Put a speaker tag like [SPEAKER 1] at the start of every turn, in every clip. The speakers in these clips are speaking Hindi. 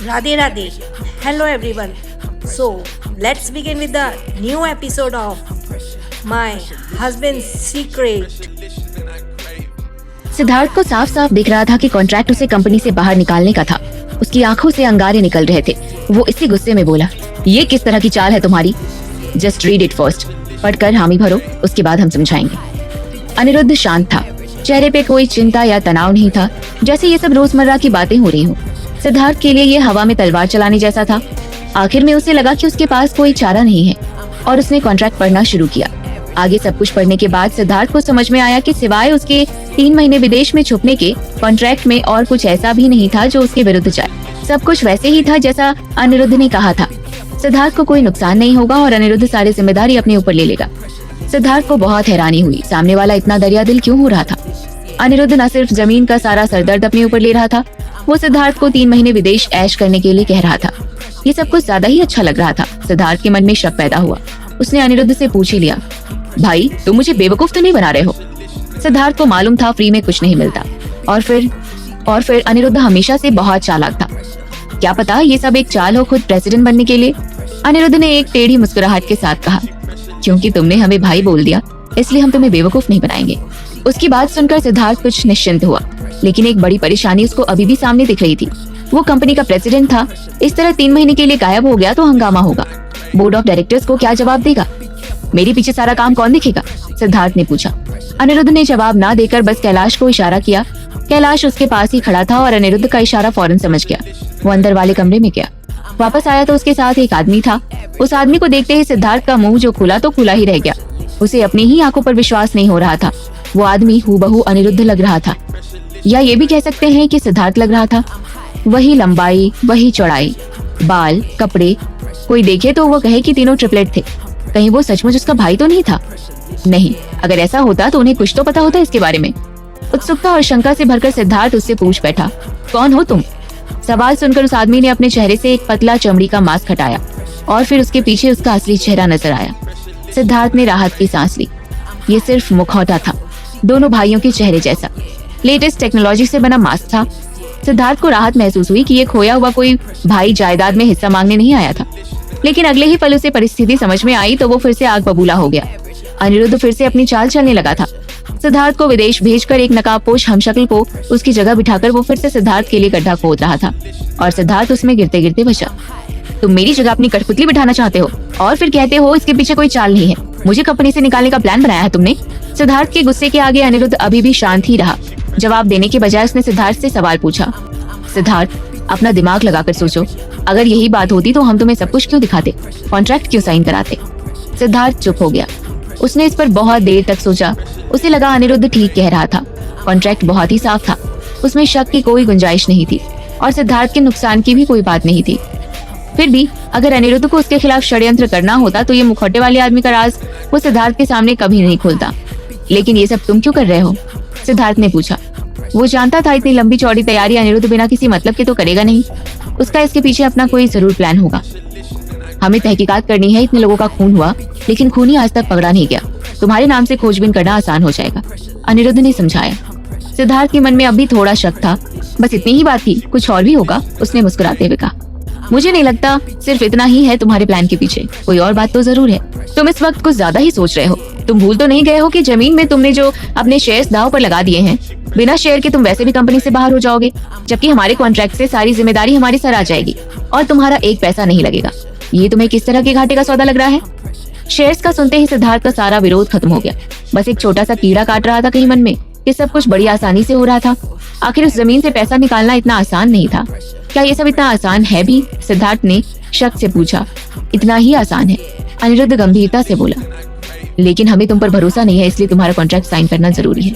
[SPEAKER 1] Radhe Radhe. Hello everyone. So, let's begin with the new episode of My Husband's Secret.
[SPEAKER 2] Siddharth को साफ साफ दिख रहा था कि कॉन्ट्रैक्ट उसे कंपनी से बाहर निकालने का था। उसकी आंखों से अंगारे निकल रहे थे। वो इसी गुस्से में बोला, ये किस तरह की चाल है तुम्हारी? Just read it first. पढ़कर हामी भरो, उसके बाद हम समझाएंगे। अनिरुद्ध शांत था। चेहरे पे कोई चिंता या तनाव नहीं था, जैसे ये सब रोजमर्रा की बातें हो रही हो। सिद्धार्थ के लिए ये हवा में तलवार चलाने जैसा था। आखिर में उसे लगा कि उसके पास कोई चारा नहीं है और उसने कॉन्ट्रैक्ट पढ़ना शुरू किया। आगे सब कुछ पढ़ने के बाद सिद्धार्थ को समझ में आया कि सिवाय उसके 3 महीने विदेश में छुपने के, कॉन्ट्रैक्ट में और कुछ ऐसा भी नहीं था जो उसके विरुद्ध जाए। सब कुछ वैसे ही था जैसा अनिरुद्ध ने कहा था। सिद्धार्थ को कोई नुकसान नहीं होगा और अनिरुद्ध सारी जिम्मेदारी अपने ऊपर ले लेगा। सिद्धार्थ को बहुत हैरानी हुई, सामने वाला इतना दरिया दिल क्यों हो रहा था? अनिरुद्ध न सिर्फ जमीन का सारा सरदर्द अपने ऊपर ले रहा था, वो सिद्धार्थ को 3 महीने विदेश ऐश करने के लिए कह रहा था। ये सब कुछ ज्यादा ही अच्छा लग रहा था। सिद्धार्थ के मन में शक पैदा हुआ। उसने अनिरुद्ध से पूछ ही लिया, भाई तुम मुझे बेवकूफ तो नहीं बना रहे हो? सिद्धार्थ को मालूम था फ्री में कुछ नहीं मिलता। और फिर अनिरुद्ध हमेशा से बहुत चालाक था। क्या पता ये सब एक चाल हो खुद प्रेसिडेंट बनने के लिए? अनिरुद्ध ने एक टेढ़ी मुस्कुराहट के साथ कहा, क्योंकि तुमने हमें भाई बोल दिया इसलिए हम तुम्हें बेवकूफ नहीं बनाएंगे। उसकी बात सुनकर सिद्धार्थ कुछ निश्चिंत हुआ, लेकिन एक बड़ी परेशानी उसको अभी भी सामने दिख रही थी। वो कंपनी का प्रेसिडेंट था, इस तरह 3 महीने के लिए गायब हो गया तो हंगामा होगा। बोर्ड ऑफ डायरेक्टर्स को क्या जवाब देगा? मेरे पीछे सारा काम कौन देखेगा? सिद्धार्थ ने पूछा। अनिरुद्ध ने जवाब ना देकर बस कैलाश को इशारा किया। कैलाश उसके पास ही खड़ा था और अनिरुद्ध का इशारा फौरन समझ गया। वो अंदर वाले कमरे में गया। वापस आया तो उसके साथ एक आदमी था। उस आदमी को देखते ही सिद्धार्थ का मुंह जो खुला तो खुला ही रह गया। उसे अपनी ही आंखों पर विश्वास नहीं हो रहा था। वो आदमी हूबहू अनिरुद्ध लग रहा था, या ये भी कह सकते हैं कि सिद्धार्थ लग रहा था। वही लंबाई, वही चौड़ाई, बाल, कपड़े। कोई देखे तो वो कहे कि तीनों ट्रिपलेट थे। कहीं वो सचमुच उसका भाई तो नहीं था? नहीं, अगर ऐसा होता तो उन्हें कुछ तो पता होता इसके बारे में। उत्सुकता और शंका से भरकर सिद्धार्थ उससे पूछ बैठा, कौन हो तुम? सवाल सुनकर उस आदमी ने अपने चेहरे से एक पतला चमड़ी का मास्क हटाया और फिर उसके पीछे उसका असली चेहरा नजर आया। सिद्धार्थ ने राहत की सांस ली। ये सिर्फ मुखौटा था, दोनों भाइयों के चेहरे जैसा। लेटेस्ट टेक्नोलॉजी से बना मास्क था। सिद्धार्थ को राहत महसूस हुई कि ये खोया हुआ कोई भाई जायदाद में हिस्सा मांगने नहीं आया था। लेकिन अगले ही पल उसे परिस्थिति समझ में आई तो वो फिर से आग बबूला हो गया। अनिरुद्ध फिर से अपनी चाल चलने लगा था। सिद्धार्थ को विदेश भेजकर एक नकाबपोश हमशक्ल को उसकी जगह बिठाकर वो फिर से सिद्धार्थ के लिए गड्ढा खोद रहा था और सिद्धार्थ उसमें गिरते गिरते बचा। तुम मेरी जगह अपनी कठपुतली बिठाना चाहते हो और फिर कहते हो इसके पीछे कोई चाल नहीं है। मुझे कंपनी से निकालने का प्लान बनाया है तुमने। सिद्धार्थ के गुस्से के आगे अनिरुद्ध अभी भी शांत ही रहा। जवाब देने के बजाय उसने सिद्धार्थ से सवाल पूछा, सिद्धार्थ अपना दिमाग लगाकर सोचो, अगर यही बात होती तो हम तुम्हें सब कुछ क्यों दिखाते, कॉन्ट्रैक्ट क्यों साइन कराते? सिद्धार्थ चुप हो गया। उसने इस पर बहुत देर तक सोचा। उसे लगा अनिरुद्ध ठीक कह रहा था। कॉन्ट्रैक्ट बहुत ही साफ था, उसमें शक की कोई गुंजाइश नहीं थी और सिद्धार्थ के नुकसान की भी कोई बात नहीं थी। फिर भी अगर अनिरुद्ध को उसके खिलाफ षड्यंत्र करना होता तो ये मुखौटे वाले आदमी का राज वो सिद्धार्थ के सामने कभी नहीं खोलता। लेकिन ये सब तुम क्यों कर रहे हो? सिद्धार्थ ने पूछा। वो जानता था इतनी लंबी चौड़ी तैयारी अनिरुद्ध बिना किसी मतलब के तो करेगा नहीं। उसका इसके पीछे अपना कोई जरूर प्लान होगा। हमें तहकीकात करनी है, इतने लोगों का खून हुआ लेकिन खूनी आज तक पकड़ा नहीं गया। तुम्हारे नाम से खोजबीन करना आसान हो जाएगा, अनिरुद्ध ने समझाया। सिद्धार्थ के मन में अभी थोड़ा शक था। बस इतनी ही बात थी, कुछ और भी होगा? उसने मुस्कुराते हुए कहा। मुझे नहीं लगता सिर्फ इतना ही है तुम्हारे प्लान के पीछे, कोई और बात तो जरूर है। तुम इस वक्त कुछ ज्यादा ही सोच रहे हो। तुम भूल तो नहीं गए हो कि जमीन में तुमने जो अपने शेयर्स दांव पर लगा दिए हैं, बिना शेयर के तुम वैसे भी कंपनी से बाहर हो जाओगे, जबकि हमारे कॉन्ट्रैक्ट से सारी जिम्मेदारी हमारे सर आ जाएगी और तुम्हारा एक पैसा नहीं लगेगा। ये तुम्हें किस तरह के घाटे का सौदा लग रहा है? शेयर्स का सुनते ही सिद्धार्थ का सारा विरोध खत्म हो गया। बस एक छोटा सा कीड़ा काट रहा था कहीं मन में। ये सब कुछ बड़ी आसानी से हो रहा था। आखिर उस जमीन से पैसा निकालना इतना आसान नहीं था। क्या ये सब इतना आसान है भी? सिद्धार्थ ने शक से पूछा। इतना ही आसान है, अनिरुद्ध गंभीरता से बोला। लेकिन हमें तुम पर भरोसा नहीं है, इसलिए तुम्हारा कॉन्ट्रैक्ट साइन करना जरूरी है।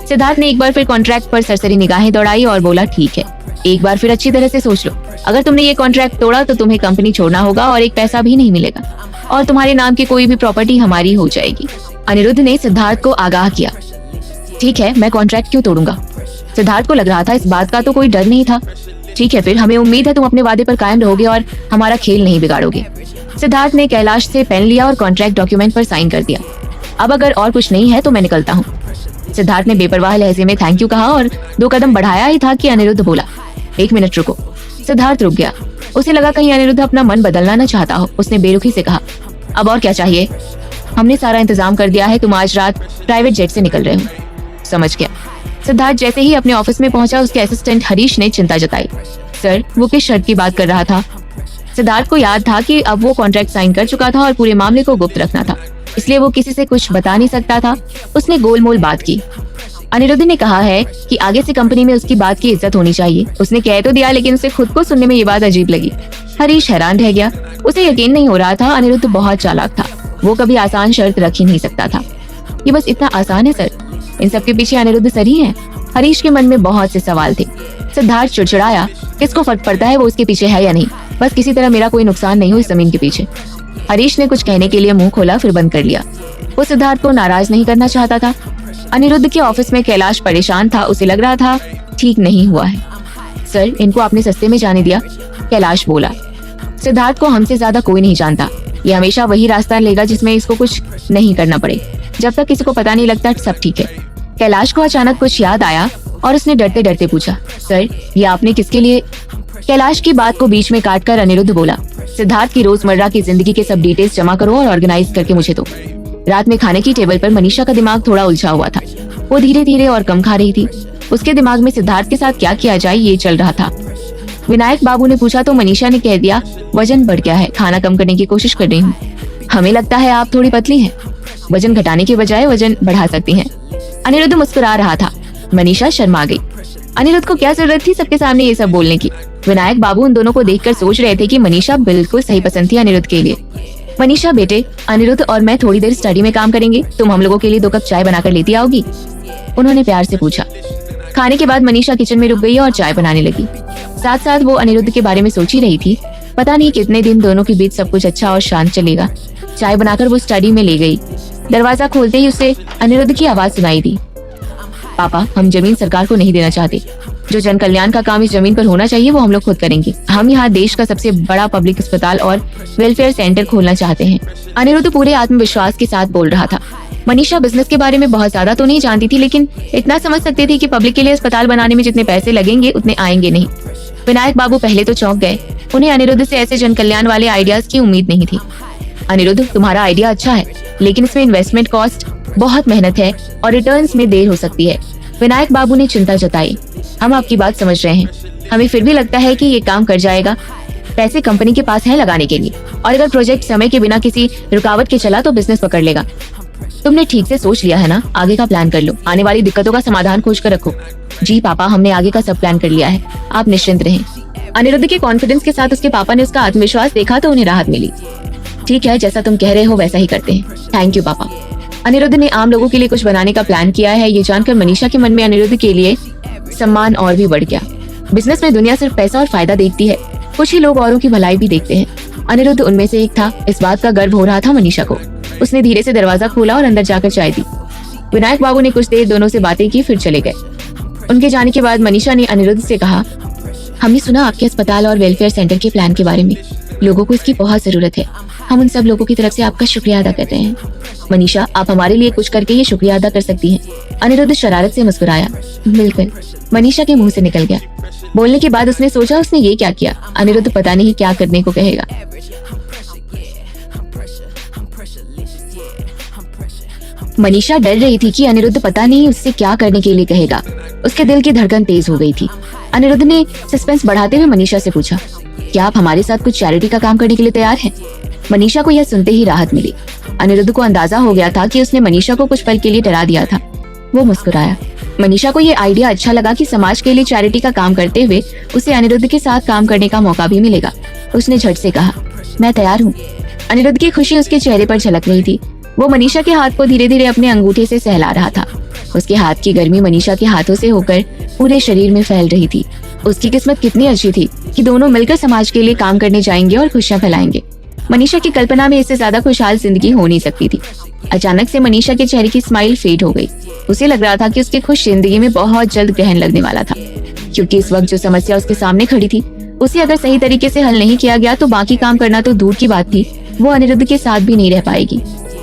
[SPEAKER 2] सिद्धार्थ ने एक बार फिर कॉन्ट्रैक्ट पर सरसरी निगाहें दौड़ाई और बोला, ठीक है, एक बार फिर अच्छी तरह से सोच लो। अगर तुमने ये कॉन्ट्रैक्ट तोड़ा तो तुम्हें कंपनी छोड़ना होगा और एक पैसा भी नहीं मिलेगा और तुम्हारे नाम की कोई भी प्रॉपर्टी हमारी हो जाएगी। अनिरुद्ध ने सिद्धार्थ को आगाह किया। ठीक है, मैं कॉन्ट्रैक्ट क्यों तोड़ूंगा? सिद्धार्थ को लग रहा था इस बात का तो कोई डर नहीं था। ठीक है, फिर हमें उम्मीद है तुम अपने वादे पर कायम रहोगे और हमारा खेल नहीं बिगाड़ोगे। सिद्धार्थ ने कैलाश से पेन लिया और कॉन्ट्रैक्ट डॉक्यूमेंट पर साइन कर दिया। अब अगर और कुछ नहीं है तो मैं निकलता हूँ। सिद्धार्थ ने बेपरवाह लहजे में थैंक यू कहा और 2 कदम बढ़ाया ही था कि अनिरुद्ध बोला, एक मिनट रुको। सिद्धार्थ रुक गया। उसे लगा कहीं अनिरुद्ध अपना मन बदलना न चाहता हो। उसने बेरुखी से कहा, अब और क्या चाहिए? हमने सारा इंतजाम कर दिया है, तुम आज रात प्राइवेट जेट से निकल रहे हो। समझ गया। सिद्धार्थ जैसे ही अपने ऑफिस में पहुंचा, उसके असिस्टेंट हरीश ने चिंता जताई। सर, वो किस शर्त की बात कर रहा था? सिद्धार्थ को याद था कि अब वो कॉन्ट्रैक्ट साइन कर चुका था और पूरे मामले को गुप्त रखना था, इसलिए वो किसी से कुछ बता नहीं सकता था। उसने गोलमोल बात की। अनिरुद्ध ने कहा है कि आगे से कंपनी में उसकी बात की इज्जत होनी चाहिए। उसने कह तो दिया, लेकिन उसे खुद को सुनने में ये बात अजीब लगी। हरीश हैरान रह गया। उसे यकीन नहीं हो रहा था। अनिरुद्ध बहुत चालाक था। वो कभी आसान शर्त रख ही नहीं सकता था। ये बस इतना आसान है सर? इन सब के पीछे अनिरुद्ध सर ही है? हरीश के मन में बहुत से सवाल थे। सिद्धार्थ चिड़चिड़ाया। किसको फर्क पड़ता है वो उसके पीछे है या नहीं, बस किसी तरह मेरा कोई नुकसान नहीं हो इस जमीन के पीछे। हरीश ने कुछ कहने के लिए मुंह खोला, फिर बंद कर लिया। वो सिद्धार्थ को नाराज नहीं करना चाहता था। अनिरुद्ध के ऑफिस में कैलाश परेशान था। उसे लग रहा था ठीक नहीं हुआ है। सर, इनको आपने सस्ते में जाने दिया, कैलाश बोला। सिद्धार्थ को हमसे ज्यादा कोई नहीं जानता। ये हमेशा वही रास्ता लेगा जिसमें इसको कुछ नहीं करना पड़े। जब तक किसी को पता नहीं लगता सब ठीक है। कैलाश को अचानक कुछ याद आया और उसने डरते डरते पूछा, सर, ये आपने किसके लिए? कैलाश की बात को बीच में काटकर अनिरुद्ध बोला, सिद्धार्थ की रोजमर्रा की जिंदगी के सब डिटेल्स जमा करो और ऑर्गेनाइज करके मुझे दो। रात में खाने की टेबल पर मनीषा का दिमाग थोड़ा उलझा हुआ था। वो धीरे धीरे और कम खा रही थी। उसके दिमाग में सिद्धार्थ के साथ क्या किया जाए ये चल रहा था। विनायक बाबू ने पूछा तो मनीषा ने कह दिया, वजन बढ़ गया है, खाना कम करने की कोशिश कर रही हूँ। हमें लगता है आप थोड़ी पतली हैं, वजन घटाने की बजाय वजन बढ़ा सकती हैं। अनिरुद्ध मुस्कुरा रहा था। मनीषा शर्मा गई। अनिरुद्ध को क्या जरूरत थी सबके सामने ये सब बोलने की? विनायक बाबू उन दोनों को देखकर सोच रहे थे कि मनीषा बिल्कुल सही पसंद थी अनिरुद्ध के लिए। मनीषा बेटे, अनिरुद्ध और मैं थोड़ी देर स्टडी में काम करेंगे, तुम हम लोगों के लिए 2 कप चाय बनाकर लेती आओगी? उन्होंने प्यार से पूछा। खाने के बाद मनीषा किचन में रुक गई और चाय बनाने लगी। साथ साथ वो अनिरुद्ध के बारे में सोच ही रही थी। पता नहीं कितने दिन दोनों के बीच सब कुछ अच्छा और शांत चलेगा। चाय बनाकर वो स्टडी में ले गई। दरवाजा खोलते ही उसे अनिरुद्ध की आवाज सुनाई दी, पापा, हम जमीन सरकार को नहीं देना चाहते। जो जन कल्याण का काम इस जमीन पर होना चाहिए वो हम लोग खुद करेंगे। हम यहाँ देश का सबसे बड़ा पब्लिक अस्पताल और वेलफेयर सेंटर खोलना चाहते हैं। अनिरुद्ध पूरे आत्मविश्वास के साथ बोल रहा था। मनीषा बिजनेस के बारे में बहुत ज्यादा तो नहीं जानती थी, लेकिन इतना समझ सकती थी कि पब्लिक के लिए अस्पताल बनाने में जितने पैसे लगेंगे उतने आएंगे नहीं। विनायक बाबू पहले तो चौंक गए। उन्हें अनिरुद्ध से ऐसे जन कल्याण वाले आइडियाज की उम्मीद नहीं थी। अनिरुद्ध, तुम्हारा आइडिया अच्छा है, लेकिन इसमें इन्वेस्टमेंट कॉस्ट, बहुत मेहनत है और रिटर्न्स में देर हो सकती है। विनायक बाबू ने चिंता जताई। हम आपकी बात समझ रहे हैं, हमें फिर भी लगता है कि ये काम कर जाएगा। पैसे कंपनी के पास हैं लगाने के लिए, और अगर प्रोजेक्ट समय के बिना किसी रुकावट के चला तो बिजनेस पकड़ लेगा। तुमने ठीक से सोच लिया है ना? आगे का प्लान कर लो, आने वाली दिक्कतों का समाधान खोज कर रखो। जी पापा, हमने आगे का सब प्लान कर लिया है, आप निश्चिंत रहें। अनिरुद्ध के कॉन्फिडेंस के साथ उसके पापा ने उसका आत्मविश्वास देखा तो उन्हें राहत मिली। ठीक है, जैसा तुम कह रहे हो वैसा ही करते हैं। थैंक यू पापा। अनिरुद्ध ने आम लोगों के लिए कुछ बनाने का प्लान किया है। ये जानकर मनीषा के मन में अनिरुद्ध के लिए सम्मान और भी बढ़ गया। बिजनेस में दुनिया सिर्फ पैसा और फायदा देखती है, कुछ ही लोग औरों की भलाई भी देखते हैं। अनिरुद्ध उनमें से एक था। इस बात का गर्व हो रहा था मनीषा को। उसने धीरे से दरवाजा खोला और अंदर जाकर चाय दी। विनायक बाबू ने कुछ देर दोनों से बातें की, फिर चले गए। उनके जाने के बाद मनीषा ने अनिरुद्ध से कहा, हमने सुना आपके अस्पताल और वेलफेयर सेंटर के प्लान के बारे में। लोगों को इसकी बहुत जरूरत है। हम उन सब लोगों की तरफ से आपका शुक्रिया अदा करते हैं। मनीषा, आप हमारे लिए कुछ करके ये शुक्रिया अदा कर सकती हैं। अनिरुद्ध शरारत से मुस्कुराया। बिल्कुल, मनीषा के मुंह से निकल गया। बोलने के बाद उसने सोचा उसने ये क्या किया। अनिरुद्ध पता नहीं क्या करने को कहेगा। मनीषा डर रही थी कि अनिरुद्ध पता नहीं उससे क्या करने के लिए कहेगा। उसके दिल की धड़कन तेज हो गई थी। अनिरुद्ध ने सस्पेंस बढ़ाते हुए मनीषा से पूछा, क्या आप हमारे साथ कुछ चैरिटी का काम करने के लिए तैयार हैं? मनीषा को यह सुनते ही राहत मिली। अनिरुद्ध को अंदाजा हो गया था कि उसने मनीषा को कुछ पल के लिए डरा दिया था। वो मुस्कुराया। मनीषा को यह आइडिया अच्छा लगा कि समाज के लिए चैरिटी का काम करते हुए उसे अनिरुद्ध के साथ काम करने का मौका भी मिलेगा। उसने झट से कहा, मैं तैयार हूँ। अनिरुद्ध की खुशी उसके चेहरे पर झलक रही थी। वो मनीषा के हाथ को धीरे धीरे अपने अंगूठे से सहला रहा था। उसके हाथ की गर्मी मनीषा के हाथों से होकर पूरे शरीर में फैल रही थी। उसकी किस्मत कितनी अच्छी थी कि दोनों मिलकर समाज के लिए काम करने जाएंगे और खुशियां फैलाएंगे। मनीषा की कल्पना में इससे ज्यादा खुशहाल जिंदगी हो नहीं सकती थी। अचानक से मनीषा के चेहरे की स्माइल फेड हो गई। उसे लग रहा था कि उसकी खुश जिंदगी में बहुत जल्द ग्रहण लगने वाला था, क्योंकि इस वक्त जो समस्या उसके सामने खड़ी थी उसे अगर सही तरीके से हल नहीं किया गया तो बाकी काम करना तो दूर की बात थी, वो अनिरुद्ध के साथ भी नहीं रह पाएगी।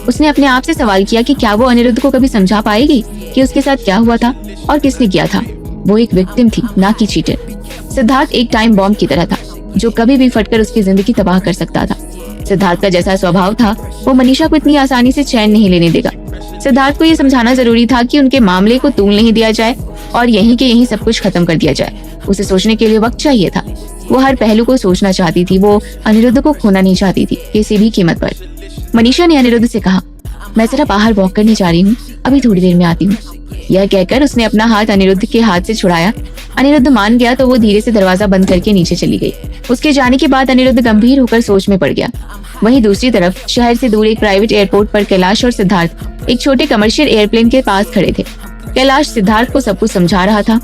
[SPEAKER 2] उसने अपने आप से सवाल किया कि क्या वो अनिरुद्ध को कभी समझा पाएगी कि उसके साथ क्या हुआ था और किसने किया था। वो एक विक्टिम थी, ना कि चीटर। सिद्धार्थ एक टाइम बॉम्ब की तरह था जो कभी भी फटकर उसकी जिंदगी तबाह कर सकता था। सिद्धार्थ का जैसा स्वभाव था वो मनीषा को इतनी आसानी से चैन नहीं लेने देगा। सिद्धार्थ को ये समझाना जरूरी था कि उनके मामले को तूल नहीं दिया जाए और यहीं के यहीं सब कुछ खत्म कर दिया जाए। उसे सोचने के लिए वक्त चाहिए था। वो हर पहलू को सोचना चाहती थी। वो अनिरुद्ध को खोना नहीं चाहती थी किसी भी कीमत पर। मनीषा ने अनिरुद्ध से कहा, मैं जरा बाहर वॉक करने जा रही हूँ, अभी थोड़ी देर में आती हूँ। यह कहकर उसने अपना हाथ अनिरुद्ध के हाथ से छुड़ाया। अनिरुद्ध मान गया तो वो धीरे से दरवाजा बंद करके नीचे चली गई। उसके जाने के बाद अनिरुद्ध गंभीर होकर सोच में पड़ गया। वहीं दूसरी तरफ शहर से दूर एक प्राइवेट एयरपोर्ट पर कैलाश और सिद्धार्थ एक छोटे कमर्शियल एयरप्लेन के पास खड़े थे। कैलाश सिद्धार्थ को सब कुछ समझा रहा था।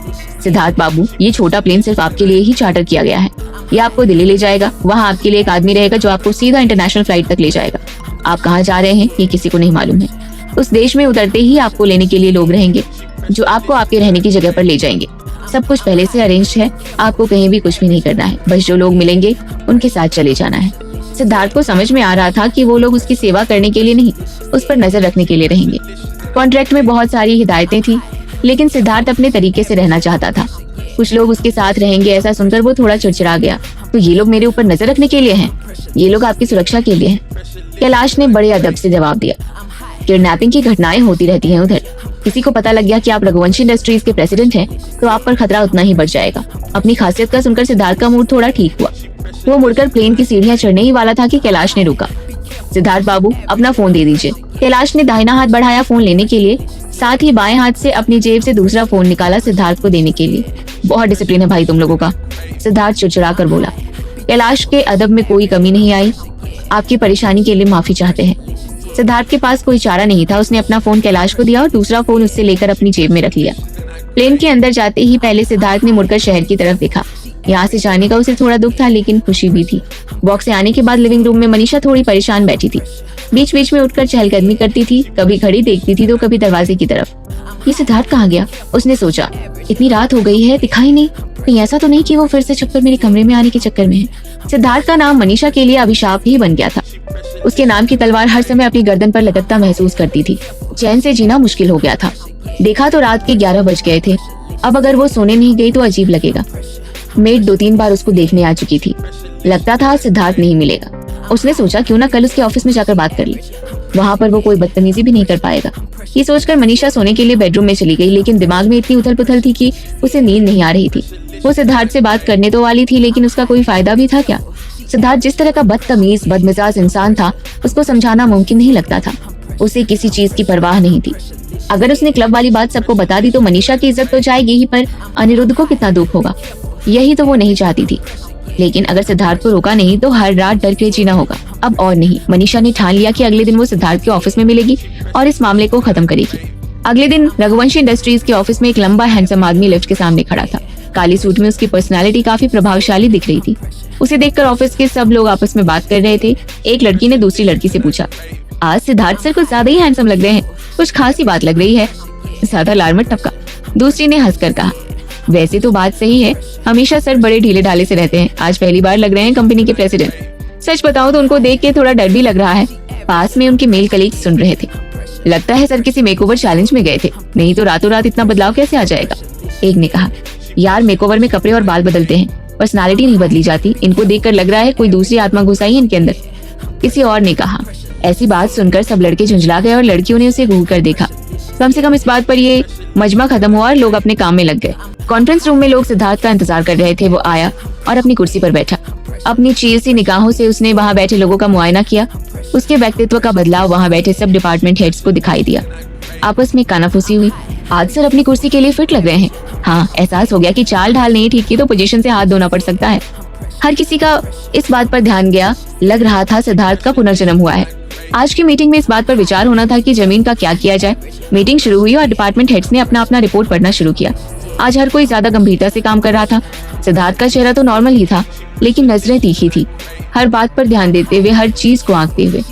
[SPEAKER 2] सिद्धार्थ बाबू, ये छोटा प्लेन सिर्फ आपके लिए ही चार्टर किया गया है। ये आपको दिल्ली ले जाएगा। वहाँ आपके लिए एक आदमी रहेगा जो आपको सीधा इंटरनेशनल फ्लाइट तक ले जाएगा। आप कहाँ जा रहे हैं ये किसी को नहीं मालूम है। उस देश में उतरते ही आपको लेने के लिए लोग रहेंगे जो आपको आपके रहने की जगह पर ले जाएंगे। सब कुछ पहले से अरेंज है। आपको कहीं भी कुछ भी नहीं करना है, बस जो लोग मिलेंगे उनके साथ चले जाना है। सिद्धार्थ को समझ में आ रहा था कि वो लोग उसकी सेवा करने के लिए नहीं, उस पर नजर रखने के लिए रहेंगे। कॉन्ट्रैक्ट में बहुत सारी हिदायतें थी, लेकिन सिद्धार्थ अपने तरीके से रहना चाहता था। कुछ लोग उसके साथ रहेंगे ऐसा सुनकर वो थोड़ा चिड़चिड़ा गया। तो ये लोग मेरे ऊपर नजर रखने के लिए हैं? ये लोग आपकी सुरक्षा के लिए हैं। कैलाश ने बड़े अदब से जवाब दिया। किडनैपिंग की घटनाएं होती रहती हैं उधर। किसी को पता लग गया कि आप रघुवंशी इंडस्ट्रीज के प्रेसिडेंट हैं तो आप पर खतरा उतना ही बढ़ जाएगा। अपनी खासियत का सुनकर सिद्धार्थ का मूड थोड़ा ठीक हुआ। वो मुड़कर प्लेन की सीढ़ियां चढ़ने ही वाला था कि कैलाश ने रोका। सिद्धार्थ बाबू, अपना फोन दे दीजिए। कैलाश ने दाहिना हाथ बढ़ाया फोन लेने के लिए, साथ ही बाएं हाथ से अपनी जेब से दूसरा फोन निकाला सिद्धार्थ को देने के लिए। बहुत डिसिप्लिन है भाई तुम लोगों का, सिद्धार्थ चिड़चिड़ा कर बोला। कैलाश के अदब में कोई कमी नहीं आई। आपकी परेशानी के लिए माफी चाहते हैं। सिद्धार्थ के पास कोई चारा नहीं था। उसने अपना फोन कैलाश को दिया और दूसरा फोन उससे लेकर अपनी जेब में रख लिया। प्लेन के अंदर जाते ही पहले सिद्धार्थ ने मुड़कर शहर की तरफ देखा। यहाँ से जाने का उसे थोड़ा दुख था, लेकिन खुशी भी थी। बॉक्स से आने के बाद लिविंग रूम में मनीषा थोड़ी परेशान बैठी थी। बीच बीच में उठकर चहलकदमी करती थी, कभी घड़ी देखती थी तो कभी दरवाजे की तरफ। ये सिद्धार्थ कहाँ गया? उसने सोचा। इतनी रात हो गई है, दिखाई नहीं। कहीं ऐसा तो नहीं कि वो फिर से छुपकर मेरे कमरे में आने के चक्कर में है। सिद्धार्थ का नाम मनीषा के लिए अभिशाप ही बन गया था। उसके नाम की तलवार हर समय अपनी गर्दन पर लटकता महसूस करती थी। चैन से जीना मुश्किल हो गया था। देखा तो रात के 11 बज गए थे। अब अगर वो सोने नहीं गई तो अजीब लगेगा। मेड 2-3 बार उसको देखने आ चुकी थी। लगता था सिद्धार्थ नहीं मिलेगा। उसने सोचा क्यों ना कल उसके ऑफिस में जाकर बात कर ले। वहाँ पर वो कोई बदतमीजी भी नहीं कर पाएगा। ये सोचकर मनीषा सोने के लिए बेडरूम में चली गई, लेकिन दिमाग में इतनी उथल पुथल थी कि उसे नींद नहीं आ रही थी। वो सिद्धार्थ से बात करने तो वाली थी, लेकिन उसका कोई फायदा भी था क्या? सिद्धार्थ जिस तरह का बदतमीज बदमिजाज इंसान था, उसको समझाना मुमकिन नहीं लगता था। उसे किसी चीज की परवाह नहीं थी। अगर उसने क्लब वाली बात सबको बता दी तो मनीषा की इज्जत तो जाएगी ही, पर अनिरुद्ध को कितना दुख होगा। यही तो वो नहीं चाहती थी। लेकिन अगर सिद्धार्थ को रोका नहीं तो हर रात डर के जीना होगा। अब और नहीं। मनीषा ने ठान लिया कि अगले दिन वो सिद्धार्थ के ऑफिस में मिलेगी और इस मामले को खत्म करेगी। अगले दिन रघुवंशी इंडस्ट्रीज के ऑफिस में एक लंबा हैंडसम आदमी लिफ्ट के सामने खड़ा था। काली सूट में उसकी पर्सनालिटी काफी प्रभावशाली दिख रही थी। उसे देखकर ऑफिस के सब लोग आपस में बात कर रहे थे। एक लड़की ने दूसरी लड़की से पूछा, आज सिद्धार्थ सर कुछ ज्यादा ही हैंडसम लग रहे हैं, कुछ खास ही बात लग रही है। ज्यादा लारमट टपका। दूसरी ने हंसकर कहा, वैसे तो बात सही है, हमेशा सर बड़े ढीले ढाले से रहते हैं, आज पहली बार लग रहे हैं कंपनी के प्रेसिडेंट। सच बताऊं तो उनको देख के थोड़ा डर भी लग रहा है। पास में उनके मेल कलीग सुन रहे थे। लगता है सर किसी मेकओवर चैलेंज में गए थे, नहीं तो रातों रात इतना बदलाव कैसे आ जाएगा। एक ने कहा, यार मेकओवर में कपड़े और बाल बदलते हैं, पर्सनालिटी नहीं बदली जाती। इनको देखकर लग रहा है कोई दूसरी आत्मा घुसाई है इनके अंदर। किसी और ने कहा। ऐसी बात सुनकर सब लड़के झुंझला गए और लड़कियों ने उसे घूर कर देखा। कम से कम इस बात पर ये मजमा खत्म हुआ और लोग अपने काम में लग गए। कॉन्फ्रेंस रूम में लोग सिद्धार्थ का इंतजार कर रहे थे। वो आया और अपनी कुर्सी पर बैठा। अपनी चीर सी निगाहों से उसने वहाँ बैठे लोगों का मुआयना किया। उसके व्यक्तित्व का बदलाव वहाँ बैठे सब डिपार्टमेंट हेड्स को दिखाई दिया। आपस में कानाफूसी हुई। आज सर अपनी कुर्सी के लिए फिट लग रहे हैं। हाँ, एहसास हो गया कि चाल ढाल नहीं ठीक की तो पोजीशन से हाथ धोना पड़ सकता है। हर किसी का इस बात पर ध्यान गया। लग रहा था सिद्धार्थ का पुनर्जन्म हुआ है। आज की मीटिंग में इस बात पर विचार होना था कि जमीन का क्या किया जाए। मीटिंग शुरू हुई और डिपार्टमेंट हेड्स ने अपना अपना रिपोर्ट पढ़ना शुरू किया। आज हर कोई ज्यादा गंभीरता से काम कर रहा था। सिद्धार्थ का चेहरा तो नॉर्मल ही था, लेकिन नजरें तीखी थी, हर बात पर ध्यान देते हुए, हर चीज को आंकते हुए।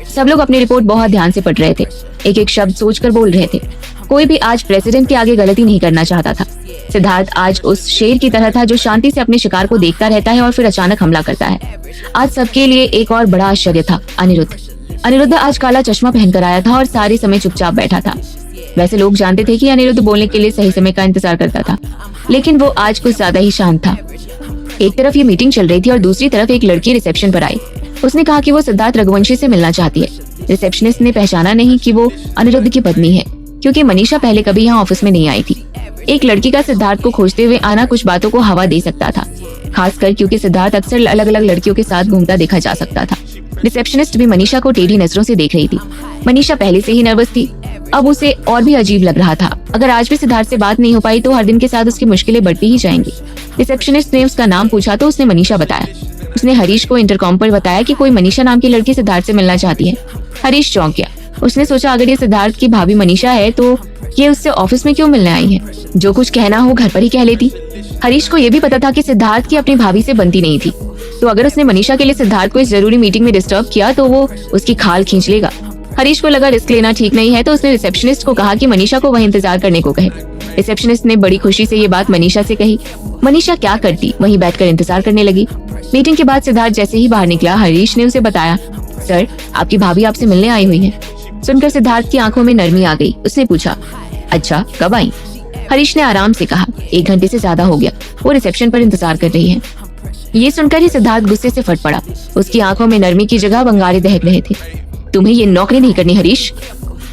[SPEAKER 2] सब लोग अपनी रिपोर्ट बहुत ध्यान से पढ़ रहे थे, एक एक शब्द सोचकर बोल रहे थे। कोई भी आज प्रेसिडेंट के आगे गलती नहीं करना चाहता था। सिद्धार्थ आज उस शेर की तरह था जो शांति से अपने शिकार को देखता रहता है और फिर अचानक हमला करता है। आज सबके लिए एक और बड़ा आश्चर्य था, अनिरुद्ध। अनिरुद्ध आज काला चश्मा पहनकर आया था और सारे समय चुपचाप बैठा था। वैसे लोग जानते थे कि अनिरुद्ध बोलने के लिए सही समय का इंतजार करता था, लेकिन वो आज कुछ ज्यादा ही शांत था। एक तरफ ये मीटिंग चल रही थी और दूसरी तरफ एक लड़की रिसेप्शन पर आई। उसने कहा कि वो सिद्धार्थ रघुवंशी से मिलना चाहती है। रिसेप्शनिस्ट ने पहचाना नहीं कि वो अनिरुद्ध की पत्नी है, क्योंकि मनीषा पहले कभी यहाँ ऑफिस में नहीं आई थी। एक लड़की का सिद्धार्थ को खोजते हुए आना कुछ बातों को हवा दे सकता था, खासकर क्योंकि सिद्धार्थ अक्सर अलग अलग लड़कियों के साथ घूमता देखा जा सकता था। रिसेप्शनिस्ट भी मनीषा को टेढ़ी नजरों से देख रही थी। मनीषा पहले से ही नर्वस थी, अब उसे और भी अजीब लग रहा था। अगर आज भी सिद्धार्थ से बात नहीं हो पाई तो हर दिन के साथ उसकी मुश्किलें बढ़ती ही जाएंगी। रिसेप्शनिस्ट ने उसका नाम पूछा तो उसने मनीषा बताया। उसने हरीश को इंटरकॉम पर बताया कि कोई मनीषा नाम की लड़की सिद्धार्थ से मिलना चाहती है। हरीश चौंक गया। उसने सोचा अगर ये सिद्धार्थ की भाभी मनीषा है तो ये उससे ऑफिस में क्यों मिलने आई है? जो कुछ कहना हो घर पर ही कह लेती। हरीश को यह भी पता था कि सिद्धार्थ की अपनी भाभी से बनती नहीं थी, तो अगर उसने मनीषा के लिए सिद्धार्थ को इस जरूरी मीटिंग में डिस्टर्ब किया तो वो उसकी खाल खींच लेगा। हरीश को लगा रिस्क लेना ठीक नहीं है, तो उसने रिसेप्शनिस्ट को कहा कि मनीषा को वहीं इंतजार करने को कहे। रिसेप्शनिस्ट ने बड़ी खुशी से ये बात मनीषा से कही। मनीषा क्या करती, वहीं बैठकर इंतजार करने लगी। मीटिंग के बाद सिद्धार्थ जैसे ही बाहर निकला, हरीश ने उसे बताया, सर आपकी भाभी आपसे मिलने आई हुई है। सुनकर सिद्धार्थ की आंखों में नरमी आ गई। उसने पूछा, अच्छा कब आई? हरीश ने आराम से कहा, 1 घंटे से ज्यादा हो गया, वो रिसेप्शन पर इंतजार कर रही है। ये सुनकर ही सिद्धार्थ गुस्से से फट पड़ा। उसकी आंखों में नरमी की जगह बंगारे दहक रहे थे। तुम्हें ये नौकरी नहीं करनी हरीश।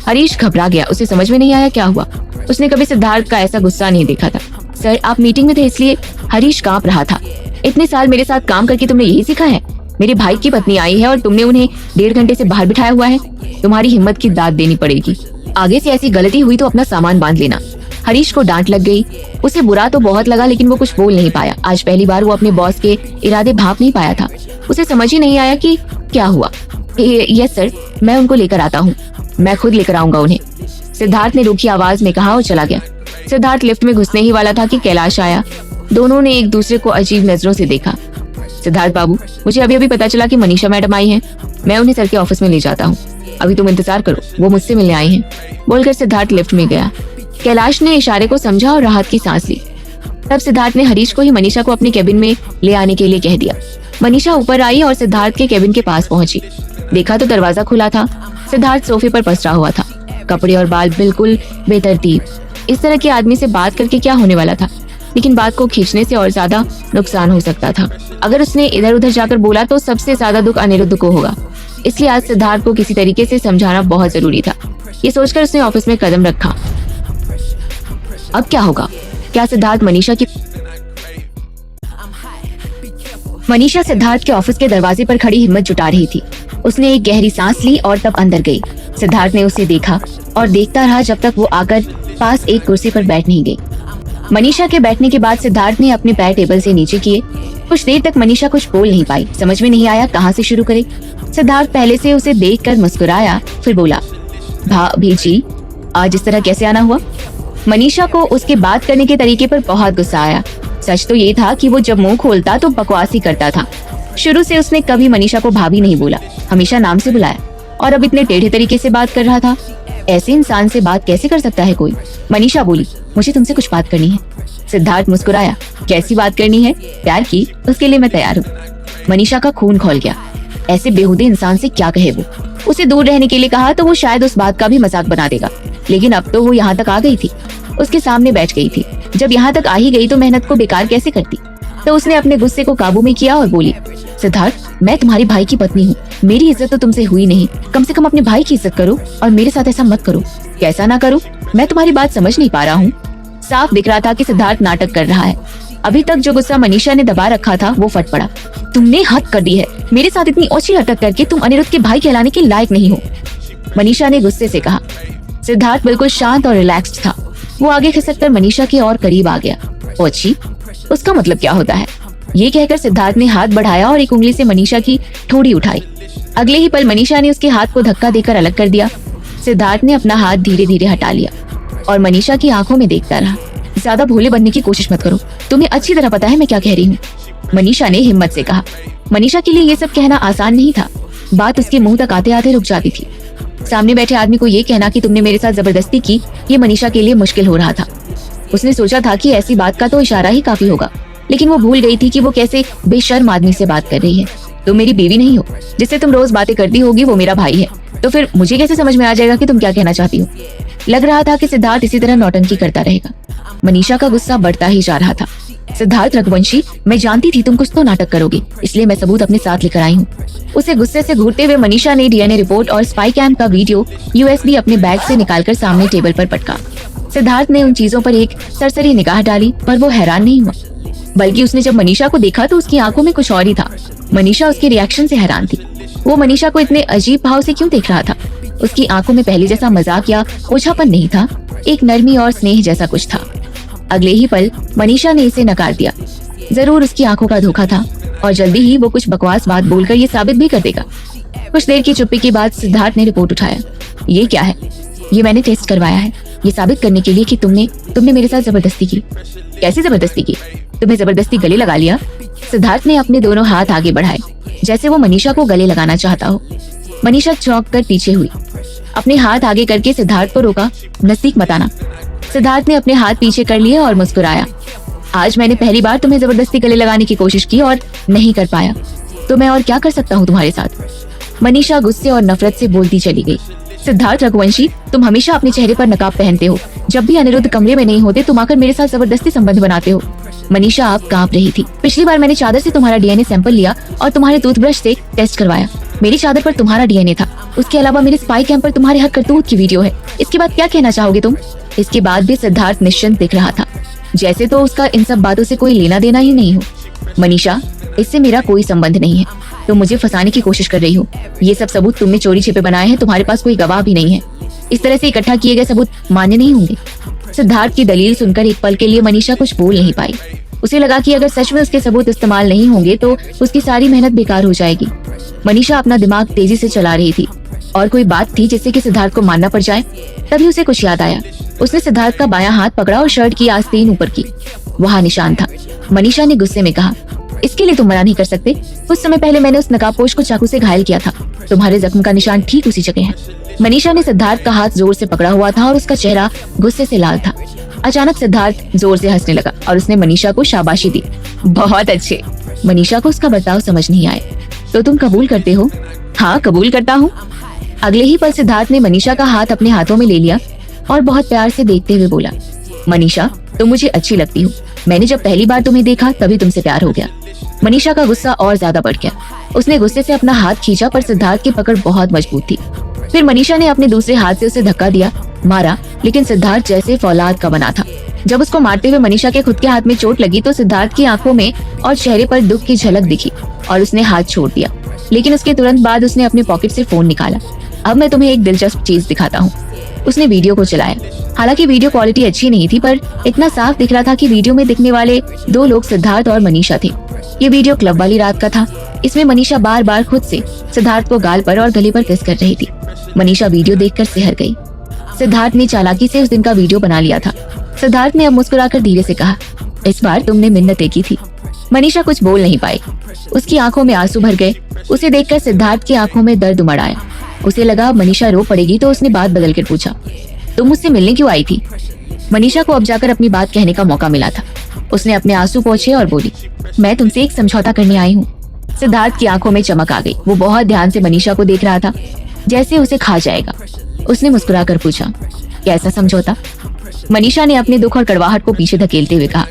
[SPEAKER 2] हरीश घबरा गया, उसे समझ में नहीं आया क्या हुआ। उसने कभी सिद्धार्थ का ऐसा गुस्सा नहीं देखा था। सर आप मीटिंग में थे इसलिए। हरीश कांप रहा था। इतने साल मेरे साथ काम करके तुमने यही सीखा है? मेरे भाई की पत्नी आई है और तुमने उन्हें 1.5 घंटे से बाहर बिठाया हुआ है। तुम्हारी हिम्मत की दाद देनी पड़ेगी। आगे से ऐसी गलती हुई तो अपना सामान बांध लेना। हरीश को डांट लग गई। उसे बुरा तो बहुत लगा, लेकिन वो कुछ बोल नहीं पाया। आज पहली बार वो अपने बॉस के इरादे भांप नहीं पाया था। उसे समझ ही नहीं आया कि क्या हुआ। यस सर, मैं उनको लेकर आता हूँ। मैं खुद लेकर आऊंगा उन्हें, सिद्धार्थ ने रूखी आवाज में कहा और चला गया। सिद्धार्थ लिफ्ट में घुसने ही वाला था कि कैलाश आया। दोनों ने एक दूसरे को अजीब नजरों से देखा। सिद्धार्थ बाबू, मुझे अभी अभी पता चला कि मनीषा मैडम आई हैं। मैं उन्हें सर के ऑफिस में ले जाता हूँ। अभी तुम इंतजार करो, वो मुझसे मिलने आई हैं। बोलकर सिद्धार्थ लिफ्ट में गया। कैलाश ने इशारे को समझा और राहत की सांस ली। तब सिद्धार्थ ने हरीश को ही मनीषा को अपने केबिन में ले आने के लिए कह दिया। मनीषा ऊपर आई और सिद्धार्थ के केबिन के पास पहुंची। देखा तो दरवाजा खुला था। सिद्धार्थ सोफे पर पसरा हुआ था, कपड़े और बाल बिल्कुल बेतरतीब। इस तरह के आदमी से बात करके क्या होने वाला था, लेकिन बात को खींचने से और ज्यादा नुकसान हो सकता था। अगर उसने इधर उधर जाकर बोला तो सबसे ज्यादा दुख अनिरुद्ध को होगा। इसलिए आज सिद्धार्थ को किसी तरीके से समझाना बहुत जरूरी था। ये सोचकर उसने ऑफिस में कदम रखा। अब क्या होगा? क्या सिद्धार्थ मनीषा सिद्धार्थ के ऑफिस के दरवाजे पर खड़ी हिम्मत जुटा रही थी। उसने एक गहरी सांस ली और तब अंदर गई। सिद्धार्थ ने उसे देखा और देखता रहा जब तक वो आकर पास एक कुर्सी पर बैठ नहीं गई। मनीषा के बैठने के बाद सिद्धार्थ ने अपने पैर टेबल से नीचे किए। कुछ देर तक मनीषा कुछ बोल नहीं पाई। समझ में नहीं आया कहाँ से शुरू करे। सिद्धार्थ पहले से उसे देखकर मुस्कुराया, फिर बोला, भाभी जी आज इस तरह कैसे आना हुआ? मनीषा को उसके बात करने के तरीके पर बहुत गुस्सा आया। सच तो ये था कि वो जब मुंह खोलता तो बकवास ही करता था। शुरू से उसने कभी मनीषा को भाभी नहीं बोला, हमेशा नाम से बुलाया, और अब इतने टेढ़े तरीके से बात कर रहा था। ऐसे इंसान से बात कैसे कर सकता है कोई? मनीषा बोली, मुझे तुमसे कुछ बात करनी है। सिद्धार्थ मुस्कुराया, कैसी बात करनी है? प्यार की? उसके लिए मैं तैयार हूँ। मनीषा का खून खौल गया। ऐसे बेहुदे इंसान से क्या कहे वो? उसे दूर रहने के लिए कहा तो वो शायद उस बात का भी मजाक बना देगा, लेकिन अब तो वो यहाँ तक आ गई थी, उसके सामने बैठ गई थी। जब यहाँ तक आ ही गई तो मेहनत को बेकार कैसे करती? तो उसने अपने गुस्से को काबू में किया और बोली, सिद्धार्थ मैं तुम्हारी भाई की पत्नी हूँ, मेरी इज्जत तो तुमसे हुई नहीं। कम से कम अपने भाई की इज्जत करो और मेरे साथ ऐसा मत करो। कैसा ना करूँ? मैं तुम्हारी बात समझ नहीं पा रहा हूँ। साफ दिख रहा था कि सिद्धार्थ नाटक कर रहा है। अभी तक जो गुस्सा मनीषा ने दबा रखा था वो फट पड़ा। तुमने हद कर दी है, मेरे साथ इतनी ओछी हरकत करके तुम अनिरुद्ध के भाई कहलाने के लायक नहीं हो, मनीषा ने गुस्से से कहा। सिद्धार्थ बिल्कुल शांत और रिलैक्स्ड था। वो आगे खिसककर मनीषा के और करीब आ गया। ओछी? उसका मतलब क्या होता है? ये कहकर सिद्धार्थ ने हाथ बढ़ाया और एक उंगली से मनीषा की ठोड़ी उठाई। अगले ही पल मनीषा ने उसके हाथ को धक्का देकर अलग कर दिया। सिद्धार्थ ने अपना हाथ धीरे धीरे हटा लिया और मनीषा की आंखों में देखता रहा। ज्यादा भोले बनने की कोशिश मत करो, तुम्हें अच्छी तरह पता है मैं क्या कह रही हूँ, मनीषा ने हिम्मत से कहा। मनीषा के लिए ये सब कहना आसान नहीं था। बात उसके मुंह तक आते आते रुक जाती थी। सामने बैठे आदमी को ये कहना कि तुमने मेरे साथ जबरदस्ती की, ये मनीषा के लिए मुश्किल हो रहा था। उसने सोचा था कि ऐसी बात का तो इशारा ही काफी होगा, लेकिन वो भूल गई थी कि वो कैसे बेशर्म आदमी से बात कर रही है। तुम मेरी बीवी नहीं हो, जिससे तुम रोज बातें करती होगी वो मेरा भाई है, तो फिर मुझे कैसे समझ में आ जाएगा कि तुम क्या कहना चाहती हो? लग रहा था कि सिद्धार्थ इसी तरह नौटंकी करता रहेगा। मनीषा का गुस्सा बढ़ता ही जा रहा था। सिद्धार्थ रघुवंशी, मैं जानती थी तुम कुछ तो नाटक करोगे, इसलिए मैं सबूत अपने साथ लेकर आई हूँ। उसे गुस्से से घूरते हुए मनीषा ने डीएनए रिपोर्ट और स्पाई कैम का वीडियो यूएसबी अपने बैग से निकालकर सामने टेबल पर पटका। सिद्धार्थ ने उन चीजों पर एक सरसरी निगाह डाली, पर वो हैरान नहीं हुआ, बल्कि उसने जब मनीषा को देखा तो उसकी आंखों में कुछ और ही था। मनीषा उसके रिएक्शन से हैरान थी। वो मनीषा को इतने अजीब भाव से क्यों देख रहा था? उसकी आंखों में पहले जैसा मजाक या ओछापन नहीं था, एक नरमी और स्नेह जैसा कुछ था। अगले ही पल मनीषा ने इसे नकार दिया। जरूर उसकी आंखों का धोखा था और जल्दी ही वो कुछ बकवास बात बोलकर ये साबित भी कर देगा। कुछ देर की चुप्पी के बाद सिद्धार्थ ने रिपोर्ट उठाया। ये क्या है? ये मैंने टेस्ट करवाया है, ये साबित करने के लिए कि तुमने मेरे साथ जबरदस्ती की। कैसे जबरदस्ती की? तुम्हें जबरदस्ती गले लगा लिया? सिद्धार्थ ने अपने दोनों हाथ आगे बढ़ाए, जैसे वो मनीषा को गले लगाना चाहता हो। मनीषा चौंक कर पीछे हुई, अपने हाथ आगे करके सिद्धार्थ को रोका। नजदीक मत आना। सिद्धार्थ ने अपने हाथ पीछे कर लिए और मुस्कुराया। आज मैंने पहली बार तुम्हें जबरदस्ती गले लगाने की कोशिश की और नहीं कर पाया, तो मैं और क्या कर सकता हूँ तुम्हारे साथ? मनीषा गुस्से और नफरत से बोलती चली गई। सिद्धार्थ रघुवंशी, तुम हमेशा अपने चेहरे पर नकाब पहनते हो। जब भी अनिरुद्ध कमरे में नहीं होते तुम आकर मेरे साथ जबरदस्ती संबंध बनाते हो। मनीषा आप कांप रही थी। पिछली बार मैंने चादर से तुम्हारा डीएनए सैंपल लिया और तुम्हारे टूथब्रश से टेस्ट करवाया। मेरी चादर पर तुम्हारा डीएनए था। उसके अलावा मेरे स्पाई कैम पर तुम्हारे हक करतूत की वीडियो है। इसके बाद क्या कहना चाहोगे तुम? इसके बाद भी सिद्धार्थ निश्चिंत दिख रहा था, जैसे तो उसका इन सब बातों से कोई लेना देना ही नहीं हो। मनीषा, इससे मेरा कोई संबंध नहीं है। तुम मुझे फंसाने की कोशिश कर रही हो। ये सब सबूत तुमने चोरी छिपे बनाए हैं। तुम्हारे पास कोई गवाह भी नहीं है। इस तरह से इकट्ठा किए गए सबूत मान्य नहीं होंगे। सिद्धार्थ की दलील सुनकर एक पल के लिए मनीषा कुछ बोल नहीं पाई। उसे लगा कि अगर सच में उसके सबूत इस्तेमाल नहीं होंगे तो उसकी सारी मेहनत बेकार हो जाएगी। मनीषा अपना दिमाग तेजी से चला रही थी और कोई बात थी जिससे कि सिद्धार्थ को मानना पड़ जाए। तभी उसे कुछ याद आया। उसने सिद्धार्थ का बायां हाथ पकड़ा और शर्ट की आस्तीन ऊपर की। वहाँ निशान था। मनीषा ने गुस्से में कहा, इसके लिए तुम मना नहीं कर सकते। कुछ समय पहले मैंने उस नकाबपोश को चाकू से घायल किया था। तुम्हारे जख्म का निशान ठीक उसी जगह है। मनीषा ने सिद्धार्थ का हाथ जोर से पकड़ा हुआ था और उसका चेहरा गुस्से से लाल था। अचानक सिद्धार्थ जोर से हंसने लगा और उसने मनीषा को शाबाशी दी। बहुत अच्छे। मनीषा को उसका बर्ताव समझ नहीं आया। तो तुम कबूल करते हो? हाँ, कबूल करता हूँ। अगले ही पल सिद्धार्थ ने मनीषा का हाथ अपने हाथों में ले लिया और बहुत प्यार से देखते हुए बोला, मनीषा, तुम मुझे अच्छी लगती हो। मैंने जब पहली बार तुम्हें देखा तभी तुमसे प्यार हो गया। मनीषा का गुस्सा और ज्यादा बढ़ गया। उसने गुस्से से अपना हाथ खींचा, पर सिद्धार्थ की पकड़ बहुत मजबूत थी। फिर मनीषा ने अपने दूसरे हाथ से उसे धक्का दिया, मारा, लेकिन सिद्धार्थ जैसे फौलाद का बना था। जब उसको मारते हुए मनीषा के खुद के हाथ में चोट लगी तो सिद्धार्थ की आंखों में और चेहरे पर दुख की झलक दिखी और उसने हाथ छोड़ दिया। लेकिन उसके तुरंत बाद उसने अपने पॉकेट से फोन निकाला। अब मैं तुम्हें एक दिलचस्प चीज दिखाता हूँ। उसने वीडियो को चलाया। हालांकि वीडियो क्वालिटी अच्छी नहीं थी, पर इतना साफ दिख रहा था कि वीडियो में दिखने वाले दो लोग सिद्धार्थ और मनीषा थे। ये वीडियो क्लब वाली रात का था। इसमें मनीषा बार बार खुद से सिद्धार्थ को गाल पर और गले पर किस कर रही थी। मनीषा वीडियो देखकर सिहर गई। सिद्धार्थ ने चालाकी से उस दिन का वीडियो बना लिया था। सिद्धार्थ ने अब मुस्कुराकर धीरे से कहा, इस बार तुमने मिन्नतें की थी। मनीषा कुछ बोल नहीं पाई। उसकी आंखों में आंसू भर गए। उसे देखकर सिद्धार्थ की आंखों में दर्द उमड़ आया। उसे लगा मनीषा रो पड़ेगी, तो उसने बात बदल कर पूछा, तुम मुझसे मिलने क्यों आई थी? मनीषा को अब जाकर अपनी बात कहने का मौका मिला था। उसने अपने आंसू पोंछे और बोली, मैं तुमसे एक समझौता करने आई हूँ। सिद्धार्थ की आंखों में चमक आ गई। वो बहुत ध्यान से मनीषा को देख रहा था, जैसे उसे खा जाएगा। उसने मुस्कुराकर पूछा, कैसा समझौता? मनीषा ने अपने दुख और कड़वाहट को पीछे धकेलते हुए कहा,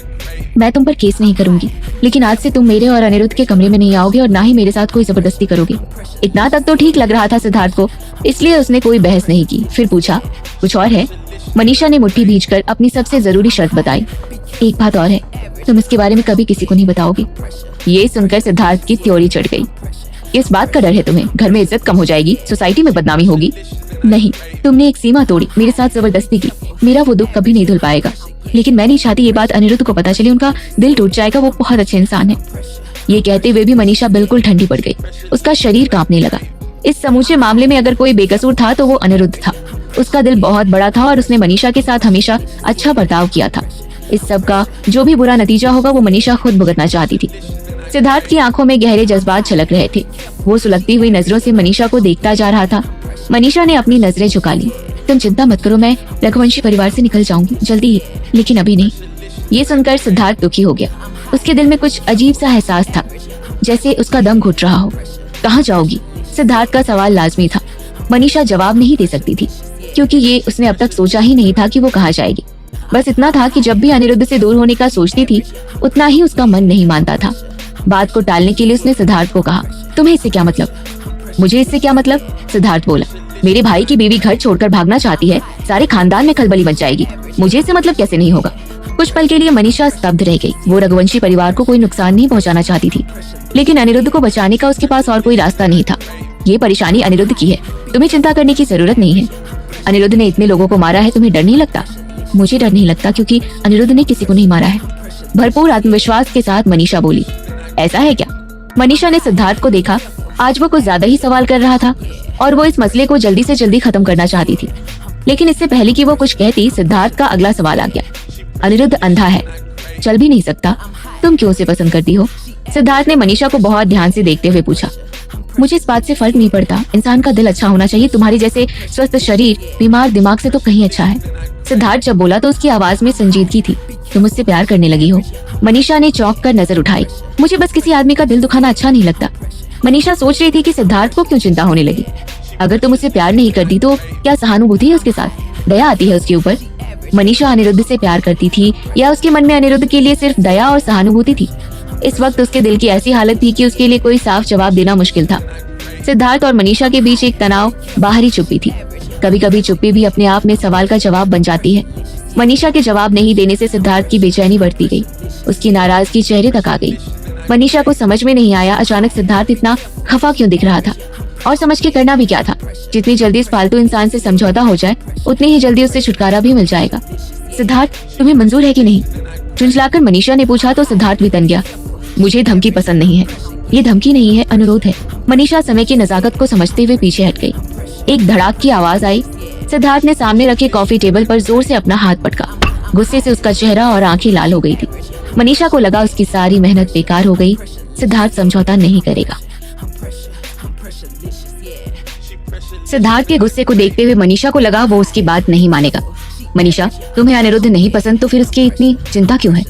[SPEAKER 2] मैं तुम पर केस नहीं करूंगी, लेकिन आज से तुम मेरे और अनिरुद्ध के कमरे में नहीं आओगे और ना ही मेरे साथ कोई जबरदस्ती करोगे। इतना तक तो ठीक लग रहा था सिद्धार्थ को, इसलिए उसने कोई बहस नहीं की। फिर पूछा, कुछ और है? मनीषा ने मुट्ठी भींचकर अपनी सबसे जरूरी शर्त बताई, एक बात और है, तुम इसके बारे में कभी किसी को नहीं बताओगे। ये सुनकर सिद्धार्थ की त्योरी चढ़ गई। इस बात का डर है तुम्हें? घर में इज्जत कम हो जाएगी, सोसाइटी में बदनामी होगी। नहीं, तुमने एक सीमा तोड़ी, मेरे साथ जबरदस्ती की। मेरा वो दुख कभी नहीं धुल पाएगा, लेकिन मैं नहीं चाहती ये बात अनिरुद्ध को पता चले। उनका दिल टूट जाएगा। वो बहुत अच्छे इंसान है। ये कहते हुए भी मनीषा बिल्कुल ठंडी पड़ गई। उसका शरीर कांपने लगा। इस समूचे मामले में अगर कोई बेकसूर था तो वो अनिरुद्ध था। उसका दिल बहुत बड़ा था और उसने मनीषा के साथ हमेशा अच्छा बर्ताव किया था। इस सब का जो भी बुरा नतीजा होगा वो मनीषा खुद भुगतना चाहती थी। सिद्धार्थ की आंखों में गहरे जज्बात छलक रहे थे। वो सुलगती हुई नजरों से मनीषा को देखता जा रहा था। मनीषा ने अपनी नजरें झुका ली। तुम चिंता मत करो, मैं रघुवंशी परिवार से निकल जाऊंगी जल्दी ही, लेकिन अभी नहीं। ये सुनकर सिद्धार्थ दुखी हो गया। उसके दिल में कुछ अजीब सा एहसास था, जैसे उसका दम घुट रहा हो। कहाँ जाओगी? सिद्धार्थ का सवाल लाजमी था। मनीषा जवाब नहीं दे सकती थी, क्योंकि ये उसने अब तक सोचा ही नहीं था कि वो कहाँ जाएगी। बस इतना था कि जब भी अनिरुद्ध से दूर होने का सोचती थी, उतना ही उसका मन नहीं मानता था। बात को टालने के लिए उसने सिद्धार्थ को कहा, तुम्हें इससे क्या मतलब? मुझे इससे क्या मतलब? सिद्धार्थ बोला, मेरे भाई की बीवी घर छोड़कर भागना चाहती है, सारे खानदान में खलबली मच जाएगी, मुझे इससे मतलब कैसे नहीं होगा? कुछ पल के लिए मनीषा स्तब्ध रह गई। वो रघुवंशी परिवार को कोई नुकसान नहीं पहुंचाना चाहती थी, लेकिन अनिरुद्ध को बचाने का उसके पास और कोई रास्ता नहीं था। ये परेशानी अनिरुद्ध की है, तुम्हें चिंता करने की जरूरत नहीं है। अनिरुद्ध ने इतने लोगों को मारा है, तुम्हें डर नहीं लगता? मुझे डर नहीं लगता, क्योंकि अनिरुद्ध ने किसी को नहीं मारा है। भरपूर आत्मविश्वास के साथ मनीषा बोली। ऐसा है क्या? मनीषा ने सिद्धार्थ को देखा। आज वो कुछ ज्यादा ही सवाल कर रहा था और वो इस मसले को जल्दी से जल्दी खत्म करना चाहती थी। लेकिन इससे पहले कि वो कुछ कहती, सिद्धार्थ का अगला सवाल आ गया। अनिरुद्ध अंधा है, चल भी नहीं सकता, तुम क्यों उसे पसंद करती हो? सिद्धार्थ ने मनीषा को बहुत ध्यान से देखते हुए पूछा। मुझे इस बात से फर्क नहीं पड़ता, इंसान का दिल अच्छा होना चाहिए, तुम्हारी जैसे स्वस्थ शरीर बीमार दिमाग से तो कहीं अच्छा है। सिद्धार्थ जब बोला तो उसकी आवाज में संजीदगी थी। तुम मुझसे प्यार करने लगी हो? मनीषा ने चौंक कर नजर उठाई। मुझे बस किसी आदमी का दिल दुखाना अच्छा नहीं लगता। मनीषा सोच रही थी कि सिद्धार्थ को क्यों चिंता होने लगी। अगर तुम उससे प्यार नहीं करती तो क्या सहानुभूति है उसके साथ, दया आती है उसके ऊपर? मनीषा अनिरुद्ध से प्यार करती थी या उसके मन में अनिरुद्ध के लिए सिर्फ दया और सहानुभूति थी? इस वक्त उसके दिल की ऐसी हालत थी कि उसके लिए कोई साफ जवाब देना मुश्किल था। सिद्धार्थ और मनीषा के बीच एक तनाव, बाहरी चुप्पी थी। कभी कभी चुप्पी भी अपने आप में सवाल का जवाब बन जाती है। मनीषा के जवाब नहीं देने से सिद्धार्थ की बेचैनी बढ़ती गई, उसकी नाराजगी चेहरे तक आ गई। मनीषा को समझ में नहीं आया अचानक सिद्धार्थ इतना खफा क्यों दिख रहा था, और समझ के करना भी क्या था। जितनी जल्दी इस फालतू इंसान से समझौता हो जाए, उतनी ही जल्दी उससे छुटकारा भी मिल जाएगा। सिद्धार्थ, तुम्हें मंजूर है कि नहीं? झुंझलाकर मनीषा ने पूछा तो सिद्धार्थ भी तन गया। मुझे धमकी पसंद नहीं है। ये धमकी नहीं है, अनुरोध है। मनीषा समय की नजाकत को समझते हुए पीछे हट गई। एक धड़ाक की आवाज आई। सिद्धार्थ ने सामने रखे कॉफी टेबल पर जोर से अपना हाथ पटका। गुस्से से उसका चेहरा और आंखें लाल हो गई थी। मनीषा को लगा उसकी सारी मेहनत बेकार हो गई। सिद्धार्थ समझौता नहीं करेगा। सिद्धार्थ के गुस्से को देखते हुए मनीषा को लगा वो उसकी बात नहीं मानेगा। मनीषा, तुम्हें अनिरुद्ध नहीं पसंद तो फिर उसकी इतनी चिंता क्यों है?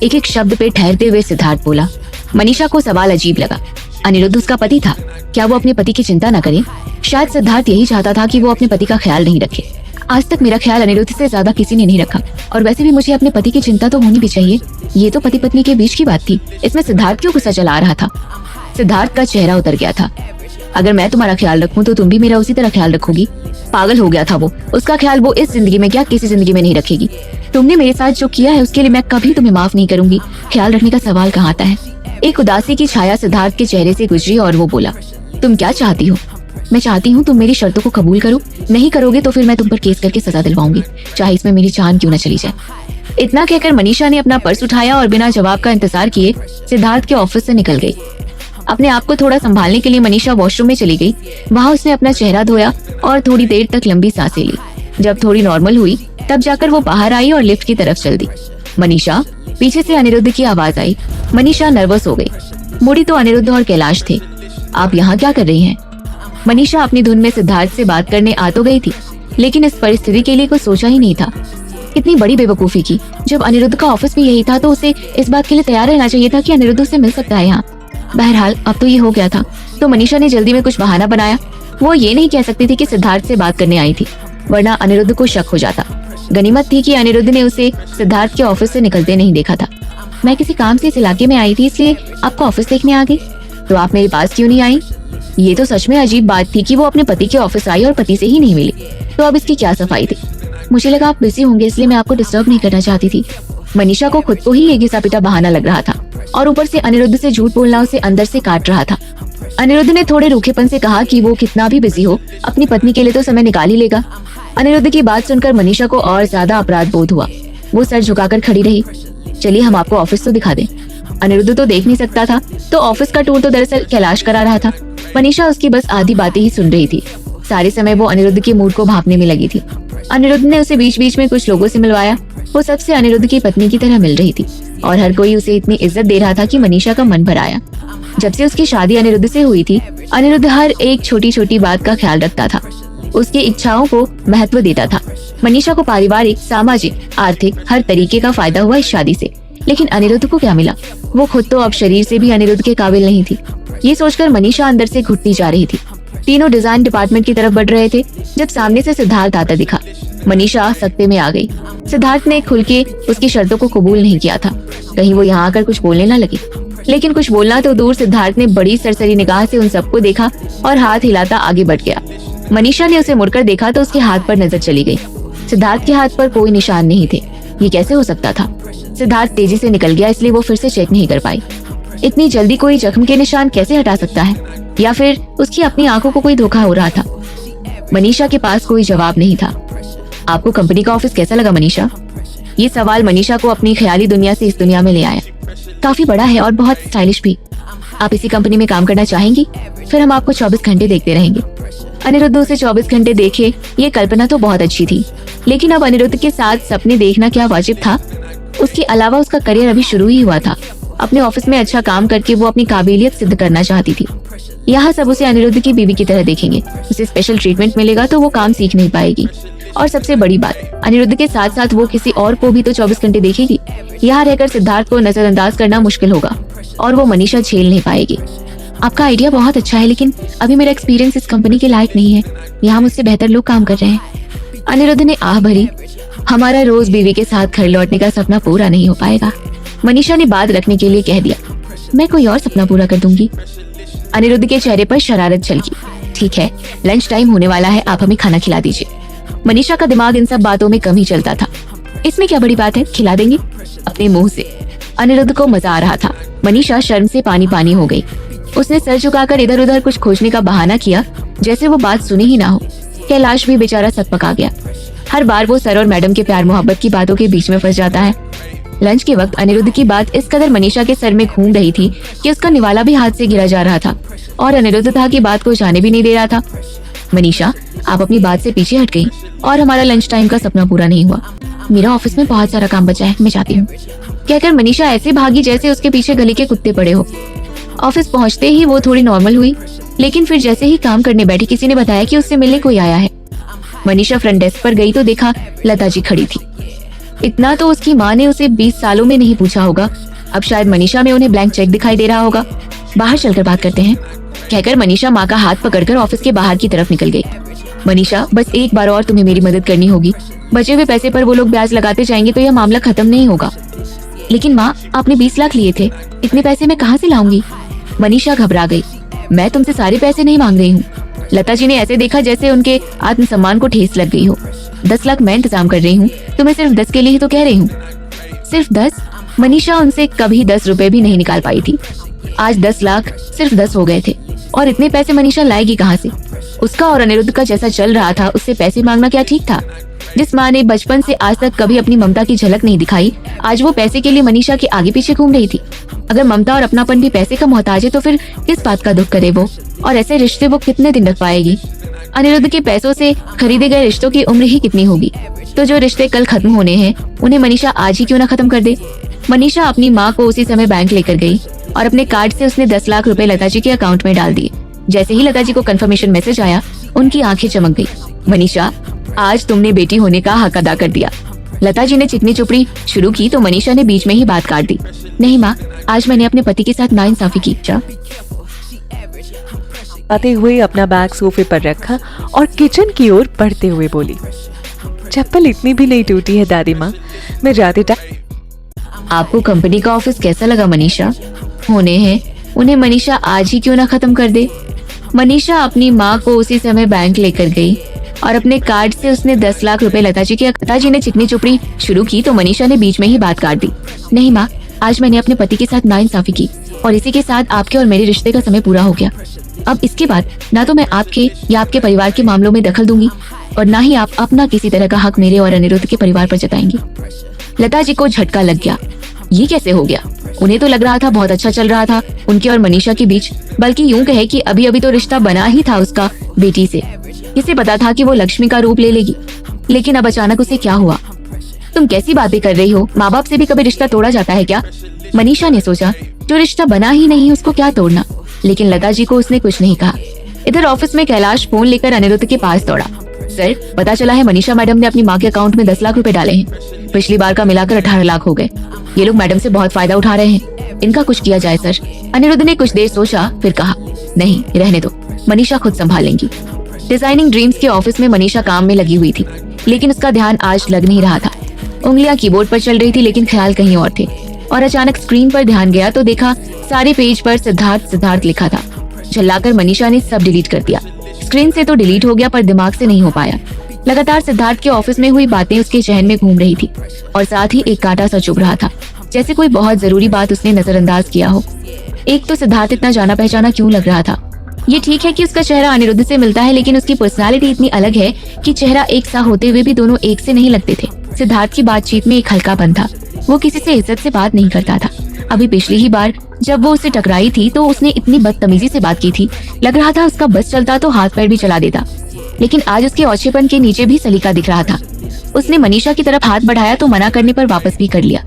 [SPEAKER 2] एक एक शब्द पे ठहरते हुए सिद्धार्थ बोला। मनीषा को सवाल अजीब लगा। अनिरुद्ध उसका पति था, क्या वो अपने पति की चिंता न करे? शायद सिद्धार्थ यही चाहता था कि वो अपने पति का ख्याल नहीं रखे। आज तक मेरा ख्याल अनिरुद्ध से ज्यादा किसी ने नहीं रखा, और वैसे भी मुझे अपने पति की चिंता तो होनी भी चाहिए। ये तो पति पत्नी के बीच की बात थी, इसमें सिद्धार्थ क्यों गुस्सा चला रहा था? सिद्धार्थ का चेहरा उतर गया था। अगर मैं तुम्हारा ख्याल रखूं तो तुम भी मेरा उसी तरह ख्याल रखोगी। पागल हो गया था वो। उसका ख्याल वो इस जिंदगी में क्या किसी जिंदगी में नहीं रखेगी। तुमने मेरे साथ जो किया है उसके लिए मैं कभी तुम्हें माफ नहीं करूंगी। ख्याल रखने का सवाल कहाँ आता है? एक उदासी की छाया सिद्धार्थ के चेहरे से गुजरी और वो बोला, तुम क्या चाहती हो? मैं चाहती हूँ तुम मेरी शर्तों को कबूल करो। नहीं करोगे तो फिर मैं तुम पर केस करके सजा दिलवाऊंगी, चाहे इसमें मेरी जान क्यों न चली जाए। इतना कहकर मनीषा ने अपना पर्स उठाया और बिना जवाब का इंतजार किए सिद्धार्थ के ऑफिस से निकल गई। अपने आप को थोड़ा संभालने के लिए मनीषा वॉशरूम में चली गई। वहाँ उसने अपना चेहरा धोया और थोड़ी देर तक लंबी सांसें ली। जब थोड़ी नॉर्मल हुई तब जाकर वो बाहर आई और लिफ्ट की तरफ चल दी। मनीषा, पीछे से अनिरुद्ध की आवाज आई। मनीषा नर्वस हो गई। मुड़ी तो अनिरुद्ध और कैलाश थे। आप यहाँ क्या कर रही हैं? मनीषा अपनी धुन में सिद्धार्थ से बात करने आ तो गई थी, लेकिन इस परिस्थिति के लिए कुछ सोचा ही नहीं था। कितनी बड़ी बेवकूफी की। जब अनिरुद्ध का ऑफिस भी यही था तो उसे इस बात के लिए तैयार रहना चाहिए था कि अनिरुद्ध से मिल सकता है यहाँ। बहरहाल अब तो ये हो गया था, तो मनीषा ने जल्दी में कुछ बहाना बनाया। वो ये नहीं कह सकती थी कि सिद्धार्थ से बात करने आई थी, वरना अनिरुद्ध को शक हो जाता। गनीमत थी कि अनिरुद्ध ने उसे सिद्धार्थ के ऑफिस से निकलते नहीं देखा था। मैं किसी काम से इस इलाके में आई थी, इसलिए आपको ऑफिस देखने आ गई। तो आप मेरे पास क्यों नहीं आई? ये तो सच में अजीब बात थी कि वो अपने पति के ऑफिस आई और पति से ही नहीं मिली। तो अब इसकी क्या सफाई थी? मुझे लगा आप बिजी होंगे, इसलिए मैं आपको डिस्टर्ब नहीं करना चाहती थी। मनीषा को खुद को ही एक घिसा पिटा बहाना लग रहा था, और ऊपर से अनिरुद्ध से झूठ बोलना उसे अंदर से काट रहा था। अनिरुद्ध ने थोड़े रूखेपन से कहा कि वो कितना भी बिजी हो, अपनी पत्नी के लिए तो समय निकाल ही लेगा। अनिरुद्ध की बात सुनकर मनीषा को और ज्यादा अपराध बोध हुआ। वो सर झुकाकर खड़ी रही। चलिए हम आपको ऑफिस तो दिखा दें। अनिरुद्ध तो देख नहीं सकता था, तो ऑफिस का टूर तो दरअसल कैलाश करा रहा था। मनीषा उसकी बस आधी बातें ही सुन रही थी। सारे समय वो अनिरुद्ध के मूड को भांपने में लगी थी। अनिरुद्ध ने उसे बीच बीच में कुछ लोगों से मिलवाया। वो सबसे अनिरुद्ध की पत्नी की तरह मिल रही थी, और हर कोई उसे इतनी इज्जत दे रहा था कि मनीषा का मन भर आया। जब से उसकी शादी अनिरुद्ध से हुई थी, अनिरुद्ध हर एक छोटी छोटी बात का ख्याल रखता था, उसकी इच्छाओं को महत्व देता था। मनीषा को पारिवारिक, सामाजिक, आर्थिक हर तरीके का फायदा हुआ इस शादी से। लेकिन अनिरुद्ध को क्या मिला? वो खुद तो अब शरीर से भी अनिरुद्ध के काबिल नहीं थी। ये सोचकर मनीषा अंदर से घुटती जा रही थी। तीनों डिजाइन डिपार्टमेंट की तरफ बढ़ रहे थे जब सामने से सिद्धार्थ आता दिखा। मनीषा सकते में आ गई। सिद्धार्थ ने खुल के उसकी शर्तों को कबूल नहीं किया था, कहीं वो यहाँ आकर कुछ बोलने ना लगे। लेकिन कुछ बोलना तो दूर, सिद्धार्थ ने बड़ी सरसरी निगाह से उन सबको देखा और हाथ हिलाता आगे बढ़ गया। मनीषा ने उसे मुड़कर देखा तो उसके हाथ पर नजर चली गई। सिद्धार्थ के हाथ पर कोई निशान नहीं थे। ये कैसे हो सकता था? सिद्धार्थ तेजी से निकल गया, इसलिए वो फिर से चेक नहीं कर पाई। इतनी जल्दी कोई जख्म के निशान कैसे हटा सकता है? या फिर उसकी अपनी आंखों को कोई धोखा हो रहा था? मनीषा के पास कोई जवाब नहीं था। आपको कंपनी का ऑफिस कैसा लगा मनीषा? ये सवाल मनीषा को अपनी ख्याली दुनिया से इस दुनिया में ले आया। काफी बड़ा है और बहुत स्टाइलिश भी। आप इसी कंपनी में काम करना चाहेंगी? फिर हम आपको 24 घंटे देखते रहेंगे। अनिरुद्ध उसे 24 घंटे देखे, ये कल्पना तो बहुत अच्छी थी, लेकिन अब अनिरुद्ध के साथ सपने देखना क्या वाजिब था? उसके अलावा उसका करियर अभी शुरू ही हुआ था। अपने ऑफिस में अच्छा काम करके वो अपनी काबिलियत सिद्ध करना चाहती थी। यहाँ सब उसे अनिरुद्ध की बीवी की तरह देखेंगे। उसे स्पेशल ट्रीटमेंट मिलेगा तो वो काम सीख नहीं पाएगी। और सबसे बड़ी बात, अनिरुद्ध के साथ साथ वो किसी और को भी तो 24 घंटे देखेगी। यहाँ रहकर सिद्धार्थ को नजरअंदाज करना मुश्किल होगा और वो मनीषा झेल नहीं पाएगी। आपका आइडिया बहुत अच्छा है, लेकिन अभी मेरा एक्सपीरियंस इस कंपनी के लायक नहीं है। यहाँ मुझसे बेहतर लोग काम कर रहे हैं। अनिरुद्ध ने आह भरी। हमारा रोज बीवी के साथ घर लौटने का सपना पूरा नहीं हो पाएगा। मनीषा ने बात रखने के लिए कह दिया। मैं कोई और सपना पूरा कर दूंगी। अनिरुद्ध के चेहरे पर शरारत झलकी। ठीक है, लंच टाइम होने वाला है, आप हमें खाना खिला दीजिए। मनीषा का दिमाग इन सब बातों में कम ही चलता था। इसमें क्या बड़ी बात है, खिला देंगे अपने मुंह से। अनिरुद्ध को मजा आ रहा था। मनीषा शर्म से पानी पानी हो गई। उसने सर झुकाकर इधर उधर कुछ खोजने का बहाना किया, जैसे वो बात सुनी ही ना हो। कैलाश भी बेचारा सकपका गया। हर बार वो सर और मैडम के प्यार मोहब्बत की बातों के बीच में फंस जाता है। लंच के वक्त अनिरुद्ध की बात इस कदर मनीषा के सर में घूम रही थी कि उसका निवाला भी हाथ से गिरा जा रहा था और अनिरुद्ध था कि बात को जाने भी नहीं दे रहा था। मनीषा, आप अपनी बात से पीछे हट गई और हमारा लंच टाइम का सपना पूरा नहीं हुआ। मेरा ऑफिस में बहुत सारा काम बचा है, मैं जाती हूँ। कहकर मनीषा ऐसे भागी जैसे उसके पीछे गली के कुत्ते पड़े हो। ऑफिस पहुंचते ही वो थोड़ी नॉर्मल हुई, लेकिन फिर जैसे ही काम करने बैठी किसी ने बताया कि उससे मिलने कोई आया है। मनीषा फ्रंट डेस्क पर गई तो देखा लता जी खड़ी थी। इतना तो उसकी माँ ने उसे 20 सालों में नहीं पूछा होगा। अब शायद मनीषा में उन्हें ब्लैंक चेक दिखाई दे रहा होगा। बाहर चलकर बात करते हैं, कहकर मनीषा माँ का हाथ पकड़कर ऑफिस के बाहर की तरफ निकल गई। मनीषा, बस एक बार और तुम्हें मेरी मदद करनी होगी। बचे हुए पैसे पर वो लोग ब्याज लगाते जाएंगे तो यह मामला खत्म नहीं होगा। लेकिन माँ, आपने 20 लाख लिए थे, इतने पैसे मैं कहाँ से लाऊंगी? मनीषा घबरा गई। मैं तुमसे सारे पैसे नहीं मांग रही हूँ। लता जी ने ऐसे देखा जैसे उनके आत्मसम्मान को ठेस लग गई हो। 10 लाख मैं इंतजाम कर रही हूँ, तुम्हें सिर्फ 10 के लिए ही तो कह रही हूँ। सिर्फ 10? मनीषा उनसे कभी 10 रुपए भी नहीं निकाल पाई थी। आज 10 लाख सिर्फ 10 हो गए थे और इतने पैसे मनीषा लाएगी कहाँ से? उसका और अनिरुद्ध का जैसा चल रहा था उससे पैसे मांगना क्या ठीक था? जिस माँ ने बचपन से आज तक कभी अपनी ममता की झलक नहीं दिखाई, आज वो पैसे के लिए मनीषा के आगे पीछे घूम रही थी। अगर ममता और अपनापन भी पैसे का मोहताज है तो फिर किस बात का दुख करे वो? और ऐसे रिश्ते वो कितने दिन रख पाएगी? अनिरुद्ध के पैसों से खरीदे गए रिश्तों की उम्र ही कितनी होगी? तो जो रिश्ते कल खत्म होने हैं उन्हें मनीषा आज ही क्यों ना खत्म कर दे? मनीषा अपनी माँ को उसी समय बैंक लेकर गई और अपने कार्ड से उसने 10 लाख रुपए लता जी के अकाउंट में डाल दिए। जैसे ही लता जी को कंफर्मेशन मैसेज आया, उनकी आंखें चमक गई। मनीषा, आज तुमने बेटी होने का हक अदा कर दिया। लता जी ने चिकनी चुपड़ी शुरू की तो मनीषा ने बीच में ही बात काट दी। नहीं माँ, आज मैंने अपने पति के साथ नाइंसाफी की।
[SPEAKER 3] आते हुए अपना बैग सोफे पर रखा और किचन की ओर बढ़ते हुए बोली, चप्पल इतनी भी नहीं टूटी है दादी माँ, मैं जाते
[SPEAKER 2] आपको कंपनी का ऑफिस कैसा लगा मनीषा? होने हैं उन्हें मनीषा आज ही क्यों ना खत्म कर दे। मनीषा अपनी माँ को उसी समय बैंक लेकर गई और अपने कार्ड से उसने 10 लाख रुपए लता जी ने चिकनी चुपड़ी शुरू की तो मनीषा ने बीच में ही बात काट दी। नहीं माँ, आज मैंने अपने पति के साथ नाइंसाफी की और इसी के साथ आपके और मेरे रिश्ते का समय पूरा हो गया। अब इसके बाद ना तो मैं आपके या आपके परिवार के मामलों में दखल दूंगी और ना ही आप अपना किसी तरह का हक मेरे और अनिरुद्ध के परिवार पर जताएंगी। लता जी को झटका लग गया। ये कैसे हो गया? उन्हें तो लग रहा था बहुत अच्छा चल रहा था उनके और मनीषा के बीच, बल्कि यूं कहे कि अभी अभी तो रिश्ता बना ही था उसका बेटी से। इसे पता था कि वो लक्ष्मी का रूप ले लेगी, लेकिन अब अचानक उसे क्या हुआ? तुम कैसी बातें कर रही हो? माँ बाप से भी कभी रिश्ता तोड़ा जाता है क्या? मनीषा ने सोचा, जो रिश्ता बना ही नहीं उसको क्या तोड़ना। लेकिन लता जी को उसने कुछ नहीं कहा। इधर ऑफिस में कैलाश फोन लेकर अनिरुद्ध के पास दौड़ा। सर, पता चला है मनीषा मैडम ने अपनी माँ के अकाउंट में 10 लाख रुपए डाले हैं। पिछली बार का मिलाकर 18 लाख हो गए। ये लोग मैडम से बहुत फायदा उठा रहे हैं, इनका कुछ किया जाए सर। अनिरुद्ध ने कुछ देर सोचा, फिर कहा, नहीं रहने दो, मनीषा खुद संभालेंगी। डिजाइनिंग ड्रीम्स के ऑफिस में मनीषा काम में लगी हुई थी। लेकिन उसका ध्यान आज लग नहीं रहा था। उंगलियां कीबोर्ड पर चल रही थी लेकिन ख्याल कहीं और थे। और अचानक स्क्रीन पर ध्यान गया तो देखा सारे पेज पर सिद्धार्थ सिद्धार्थ लिखा था। झल्लाकर मनीषा ने सब डिलीट कर दिया। स्क्रीन से तो डिलीट हो गया पर दिमाग से नहीं हो पाया। लगातार सिद्धार्थ के ऑफिस में हुई बातें उसके जहन में घूम रही थी और साथ ही एक कांटा सा चुभ रहा था, जैसे कोई बहुत जरूरी बात उसने नजरअंदाज किया हो। एक तो सिद्धार्थ इतना जाना पहचाना क्यों लग रहा था। ये ठीक है कि उसका चेहरा अनिरुद्ध से मिलता है, लेकिन उसकी पर्सनालिटी इतनी अलग है कि चेहरा एक सा होते हुए भी दोनों एक से नहीं लगते थे। सिद्धार्थ की बातचीत में एक हल्कापन था। वो किसी से इज्जत से बात नहीं करता था। अभी पिछली ही बार जब वो उससे टकराई थी तो उसने इतनी बदतमीजी से बात की थी, लग रहा था उसका बस चलता तो हाथ पैर भी चला देता। लेकिन आज उसके औचेपन के नीचे भी सलीका दिख रहा था। उसने मनीषा की तरफ हाथ बढ़ाया तो मना करने पर वापस भी कर लिया।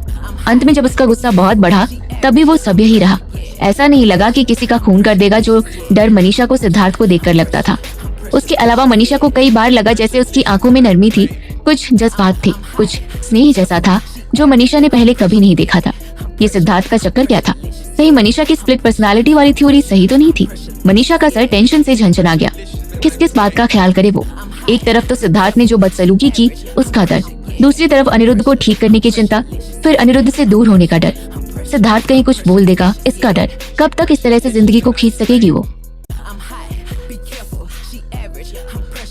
[SPEAKER 2] अंत में जब उसका गुस्सा बहुत बढ़ा तब भी वो सभ्य ही रहा। ऐसा नहीं लगा कि किसी का खून कर देगा, जो डर मनीषा को सिद्धार्थ को देखकर लगता था। उसके अलावा मनीषा को कई बार लगा जैसे उसकी आंखों में नरमी थी, कुछ जज्बात थे, कुछ स्नेह जैसा था जो मनीषा ने पहले कभी नहीं देखा था। ये सिद्धार्थ का चक्कर क्या था? कहीं मनीषा की स्प्लिट पर्सनालिटी वाली थ्योरी सही तो नहीं थी? मनीषा का सर टेंशन से झंझना गया। किस किस बात का ख्याल करे वो? एक तरफ तो सिद्धार्थ ने जो बदसलूकी की उसका दर्द, दूसरी तरफ अनिरुद्ध को ठीक करने की चिंता, फिर अनिरुद्ध से दूर होने का डर। सिद्धार्थ कहीं कुछ बोल देगा इसका डर। कब तक इस तरह से जिंदगी को खींच सकेगी वो?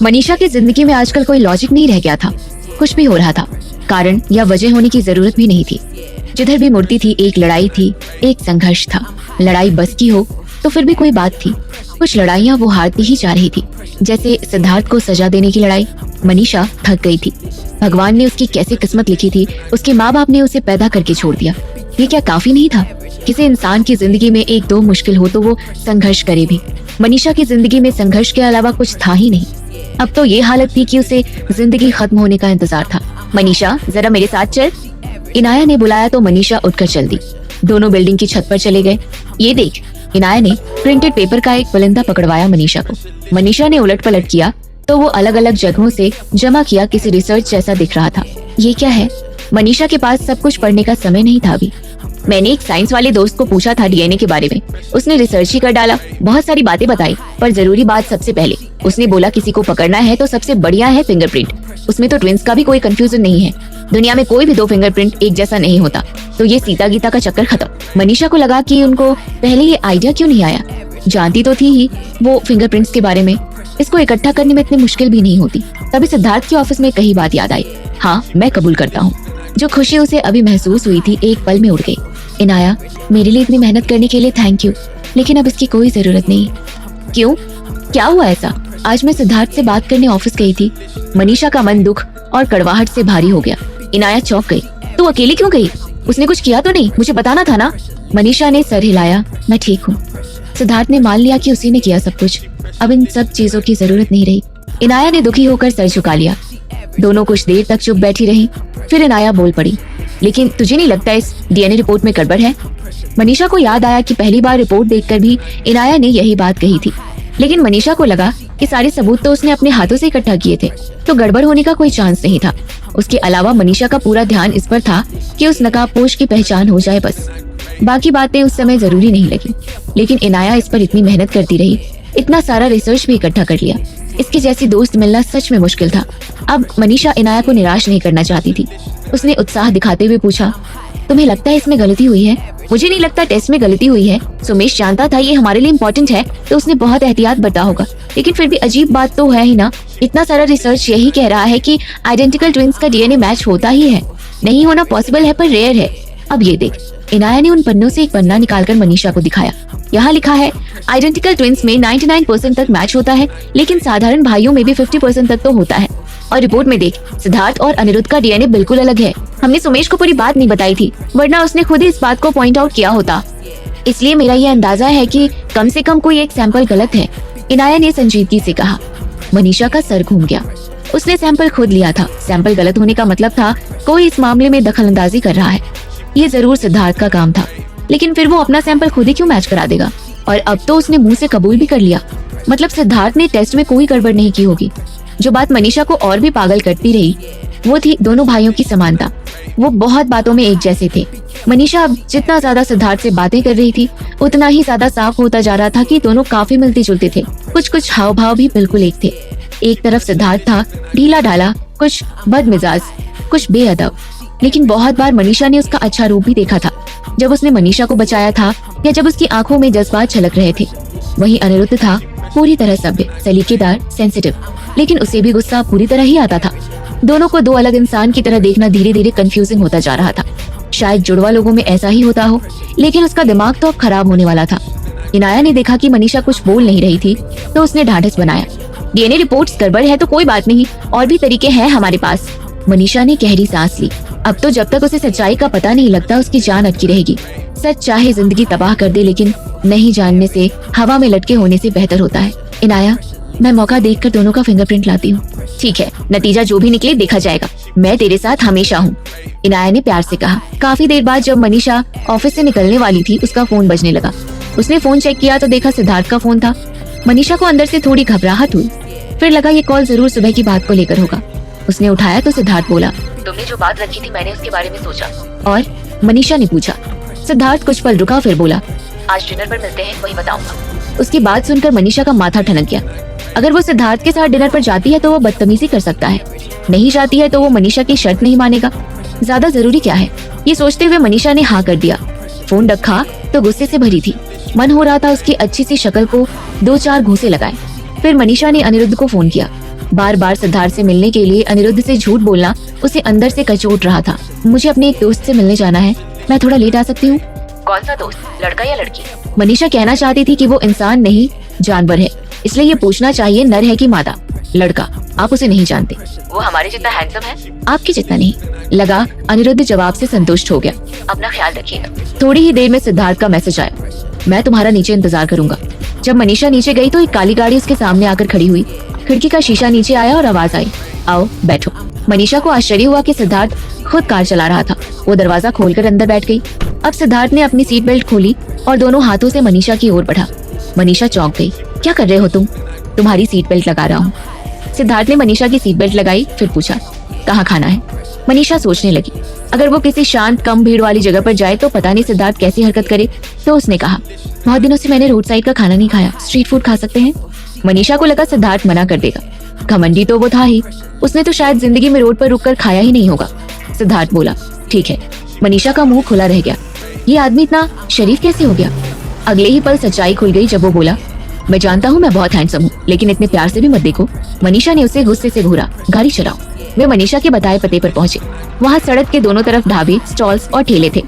[SPEAKER 2] मनीषा की जिंदगी में आजकल कोई लॉजिक नहीं रह गया था। कुछ भी हो रहा था, कारण या वजह होने की जरूरत भी नहीं थी। जिधर भी मुड़ती थी एक लड़ाई थी, एक संघर्ष था। लड़ाई बस की हो तो फिर भी कोई बात थी। कुछ लड़ाइयाँ वो हारती ही जा रही थी, जैसे सिद्धार्थ को सजा देने की लड़ाई। मनीषा थक गई थी। भगवान ने उसकी कैसी किस्मत लिखी थी, उसके माँ बाप ने उसे पैदा करके छोड़ दिया। ये क्या काफी नहीं था? किसी इंसान की जिंदगी में एक दो मुश्किल हो तो वो संघर्ष करे भी। मनीषा की जिंदगी में संघर्ष के अलावा कुछ था ही नहीं। अब तो ये हालत थी कि उसे जिंदगी खत्म होने का इंतजार था। मनीषा जरा मेरे साथ चल, इनाया ने बुलाया तो मनीषा उठकर चल दी। दोनों बिल्डिंग की छत पर चले गए। ये देख, इनाया ने प्रिंटेड पेपर का एक परिंदा पकड़वाया मनीषा को। मनीषा ने उलट पलट किया तो वो अलग अलग जगहों से जमा किया किसी रिसर्च जैसा दिख रहा था। ये क्या है? मनीषा के पास सब कुछ पढ़ने का समय नहीं था अभी। मैंने एक साइंस वाले दोस्त को पूछा था डीएनए के बारे में। उसने रिसर्च ही कर डाला, बहुत सारी बातें बताई, पर जरूरी बात सबसे पहले उसने बोला किसी को पकड़ना है तो सबसे बढ़िया है फिंगरप्रिंट। उसमें तो ट्विंस का भी कोई कंफ्यूजन नहीं है। दुनिया में कोई भी दो फिंगरप्रिंट एक जैसा नहीं होता। तो ये सीता गीता का चक्कर खत्म। मनीषा को लगा कि उनको पहले ये आइडिया क्यों नहीं आया। जानती तो थी ही वो फिंगरप्रिंट्स के बारे में, इसको इकट्ठा करने में इतनी मुश्किल भी नहीं होती। तभी सिद्धार्थ की ऑफिस में कही बात याद आई। हाँ, मैं कबूल करता हूँ। जो खुशी उसे अभी महसूस हुई थी एक पल में उड़ गई। इनाया, मेरे लिए इतनी मेहनत करने के लिए थैंक यू, लेकिन अब इसकी कोई जरूरत नहीं। क्यों? क्या हुआ ऐसा? आज मैं सिद्धार्थ से बात करने ऑफिस गई थी। मनीषा का मन दुख और कड़वाहट से भारी हो गया। इनाया चौंक गई। तू अकेली क्यों गई? उसने कुछ किया तो नहीं? मुझे बताना था ना। मनीषा ने सर हिलाया। मैं ठीक हूँ। सिद्धार्थ ने मान लिया कि उसी ने किया सब कुछ। अब इन सब चीजों की जरूरत नहीं रही। इनाया ने दुखी होकर सर झुका लिया। दोनों कुछ देर तक चुप बैठी रही। फिर इनाया बोल पड़ी, लेकिन तुझे नहीं लगता इस डीएनए रिपोर्ट में गड़बड़ है? मनीषा को याद आया कि पहली बार रिपोर्ट देखकर भी इनाया ने यही बात कही थी, लेकिन मनीषा को लगा कि सारे सबूत तो उसने अपने हाथों से इकट्ठा किए थे, तो गड़बड़ होने का कोई चांस नहीं था। उसके अलावा मनीषा का पूरा ध्यान इस पर था कि उस नकाबपोश की पहचान हो जाए बस। बाकी बातें उस समय जरूरी नहीं लगी, लेकिन इनाया इस पर इतनी मेहनत करती रही, इतना सारा रिसर्च भी इकट्ठा कर लिया। इसकी जैसी दोस्त मिलना सच में मुश्किल था। अब मनीषा इनाया को निराश नहीं करना चाहती थी। उसने उत्साह दिखाते हुए पूछा, तुम्हें लगता है इसमें गलती हुई है? मुझे नहीं लगता टेस्ट में गलती हुई है। सुमेश जानता था ये हमारे लिए इम्पोर्टेंट है तो उसने बहुत एहतियात बरता होगा, लेकिन फिर भी अजीब बात तो है ही ना। इतना सारा रिसर्च यही कह रहा है कि आइडेंटिकल ट्विंस का डीएनए मैच होता ही है। नहीं होना पॉसिबल है पर रेयर है। अब ये देख। इनाया ने उन पन्नों से एक पन्ना निकालकर मनीषा को दिखाया। यहाँ लिखा है आइडेंटिकल ट्विंस में 99% तक मैच होता है, लेकिन साधारण भाइयों में भी 50% तक तो होता है। और रिपोर्ट में देख, सिद्धार्थ और अनिरुद्ध का डीएनए बिल्कुल अलग है। हमने सुमेश को पूरी बात नहीं बताई थी, वरना उसने खुद ही इस बात को पॉइंट आउट किया होता। इसलिए मेरा ये अंदाजा है कि कम से कम कोई एक सैंपल गलत है, इनाया ने संजीदगी से कहा। मनीषा का सर घूम गया। उसने सैंपल खुद लिया था। सैंपल गलत होने का मतलब था कोई इस मामले में दखलंदाजी कर रहा है। ये जरूर सिद्धार्थ का काम था, लेकिन फिर वो अपना सैंपल खुद ही क्यों मैच करा देगा? और अब तो उसने मुंह से कबूल भी कर लिया, मतलब सिद्धार्थ ने टेस्ट में कोई गड़बड़ नहीं की होगी। जो बात मनीषा को और भी पागल करती रही वो थी दोनों भाइयों की समानता। वो बहुत बातों में एक जैसे थे। मनीषा अब जितना ज्यादा सिद्धार्थ से बातें कर रही थी उतना ही ज्यादा साफ होता जा रहा था कि दोनों काफी मिलते जुलते थे। कुछ कुछ हाव भाव भी बिल्कुल एक थे। एक तरफ सिद्धार्थ था ढीला ढाला, कुछ बदमिजाज, कुछ बेअदब। लेकिन बहुत बार मनीषा ने उसका अच्छा रूप भी देखा था, जब उसने मनीषा को बचाया था या जब उसकी आंखों में जज्बात छलक रहे थे। वहीं अनिरुद्ध था पूरी तरह सभ्य, सलीकेदार, सेंसिटिव, लेकिन उसे भी गुस्सा पूरी तरह ही आता था। दोनों को दो अलग इंसान की तरह देखना धीरे धीरे कंफ्यूजिंग होता जा रहा था। शायद जुड़वा लोगों में ऐसा ही होता हो, लेकिन उसका दिमाग तो अब खराब होने वाला था। इनाया ने देखा कि मनीषा कुछ बोल नहीं रही थी, तो उसने ढाढ़स बनाया। डीएनए रिपोर्ट्स गड़बड़ है तो कोई बात नहीं, और भी तरीके हैं हमारे पास। मनीषा ने गहरी सांस ली। अब तो जब तक उसे सच्चाई का पता नहीं लगता उसकी जान अटकी रहेगी। सच चाहे जिंदगी तबाह कर दे, लेकिन नहीं जानने से, हवा में लटके होने से बेहतर होता है। इनाया, मैं मौका देखकर दोनों का फिंगरप्रिंट लाती हूँ। ठीक है, नतीजा जो भी निकले देखा जाएगा, मैं तेरे साथ हमेशा हूँ, इनाया ने प्यार से कहा। काफी देर बाद जब मनीषा ऑफिस से निकलने वाली थी, उसका फोन बजने लगा। उसने फोन चेक किया तो देखा सिद्धार्थ का फोन था। मनीषा को अंदर से थोड़ी घबराहट हुई, फिर लगा ये कॉल जरूर सुबह की बात को लेकर होगा। उसने उठाया तो सिद्धार्थ बोला, तुमने जो बात रखी थी मैंने उसके बारे में सोचा। और मनीषा ने पूछा। सिद्धार्थ कुछ पल रुका, फिर बोला, आज डिनर पर मिलते हैं, वही बताऊंगा। उसकी बात सुनकर मनीषा का माथा ठनक गया। अगर वो सिद्धार्थ के साथ डिनर पर जाती है तो वो बदतमीजी कर सकता है, नहीं जाती है तो वो मनीषा की शर्त नहीं मानेगा। ज्यादा जरूरी क्या है, ये सोचते हुए मनीषा ने हाँ कर दिया। फोन रखा तो गुस्से से भरी थी। मन हो रहा था उसकी अच्छी सी शक्ल को 2-4 घूंसे लगाए। फिर मनीषा ने अनिरुद्ध को फोन किया। बार बार सिद्धार्थ से मिलने के लिए अनिरुद्ध से झूठ बोलना उसे अंदर से कचोट रहा था। मुझे अपने एक दोस्त से मिलने जाना है, मैं थोड़ा लेट आ सकती हूँ? कौन सा दोस्त, लड़का या लड़की? मनीषा कहना चाहती थी कि वो इंसान नहीं जानवर है, इसलिए ये पूछना चाहिए नर है कि मादा। लड़का, आप उसे नहीं जानते। वो हमारे जितना हैंडसम है? आपके जितना नहीं। लगा अनिरुद्ध जवाब से संतुष्ट हो गया। अपना ख्याल रखिएगा। थोड़ी ही देर में सिद्धार्थ का मैसेज आया, मैं तुम्हारा नीचे इंतजार करूंगा। जब मनीषा नीचे गई तो एक काली गाड़ी उसके सामने आकर खड़ी हुई। खिड़की का शीशा नीचे आया और आवाज आई, आओ बैठो। मनीषा को आश्चर्य हुआ कि सिद्धार्थ खुद कार चला रहा था। वो दरवाजा खोलकर अंदर बैठ गई। अब सिद्धार्थ ने अपनी सीट बेल्ट खोली और दोनों हाथों से मनीषा की ओर बढ़ा। मनीषा चौंक गई। क्या कर रहे हो तुम? तुम्हारी सीट बेल्ट लगा रहा हूँ। सिद्धार्थ ने मनीषा की सीट बेल्ट लगाई, फिर पूछा, कहाँ खाना है? मनीषा सोचने लगी, अगर वो किसी शांत कम भीड़ वाली जगह पर जाए तो पता नहीं सिद्धार्थ कैसी हरकत करे। तो उसने कहा, बहुत दिनों से मैंने रोड साइड का खाना नहीं खाया, स्ट्रीट फूड खा सकते हैं? मनीषा को लगा सिद्धार्थ मना कर देगा। घमंडी तो वो था ही, उसने तो शायद जिंदगी में रोड पर रुककर खाया ही नहीं होगा। सिद्धार्थ बोला, ठीक है। मनीषा का मुंह खुला रह गया, ये आदमी इतना शरीफ कैसे हो गया? अगले ही पल सच्चाई खुल गई जब वो बोला, मैं जानता हूँ मैं बहुत हैंडसम हूँ, लेकिन इतने प्यार से भी मत देखो। मनीषा ने उसे गुस्से से घूरा, गाड़ी चलाओ। वे मनीषा के बताए पते पर पहुंचे। वहाँ सड़क के दोनों तरफ ढाबे, स्टॉल्स और ठेले थे।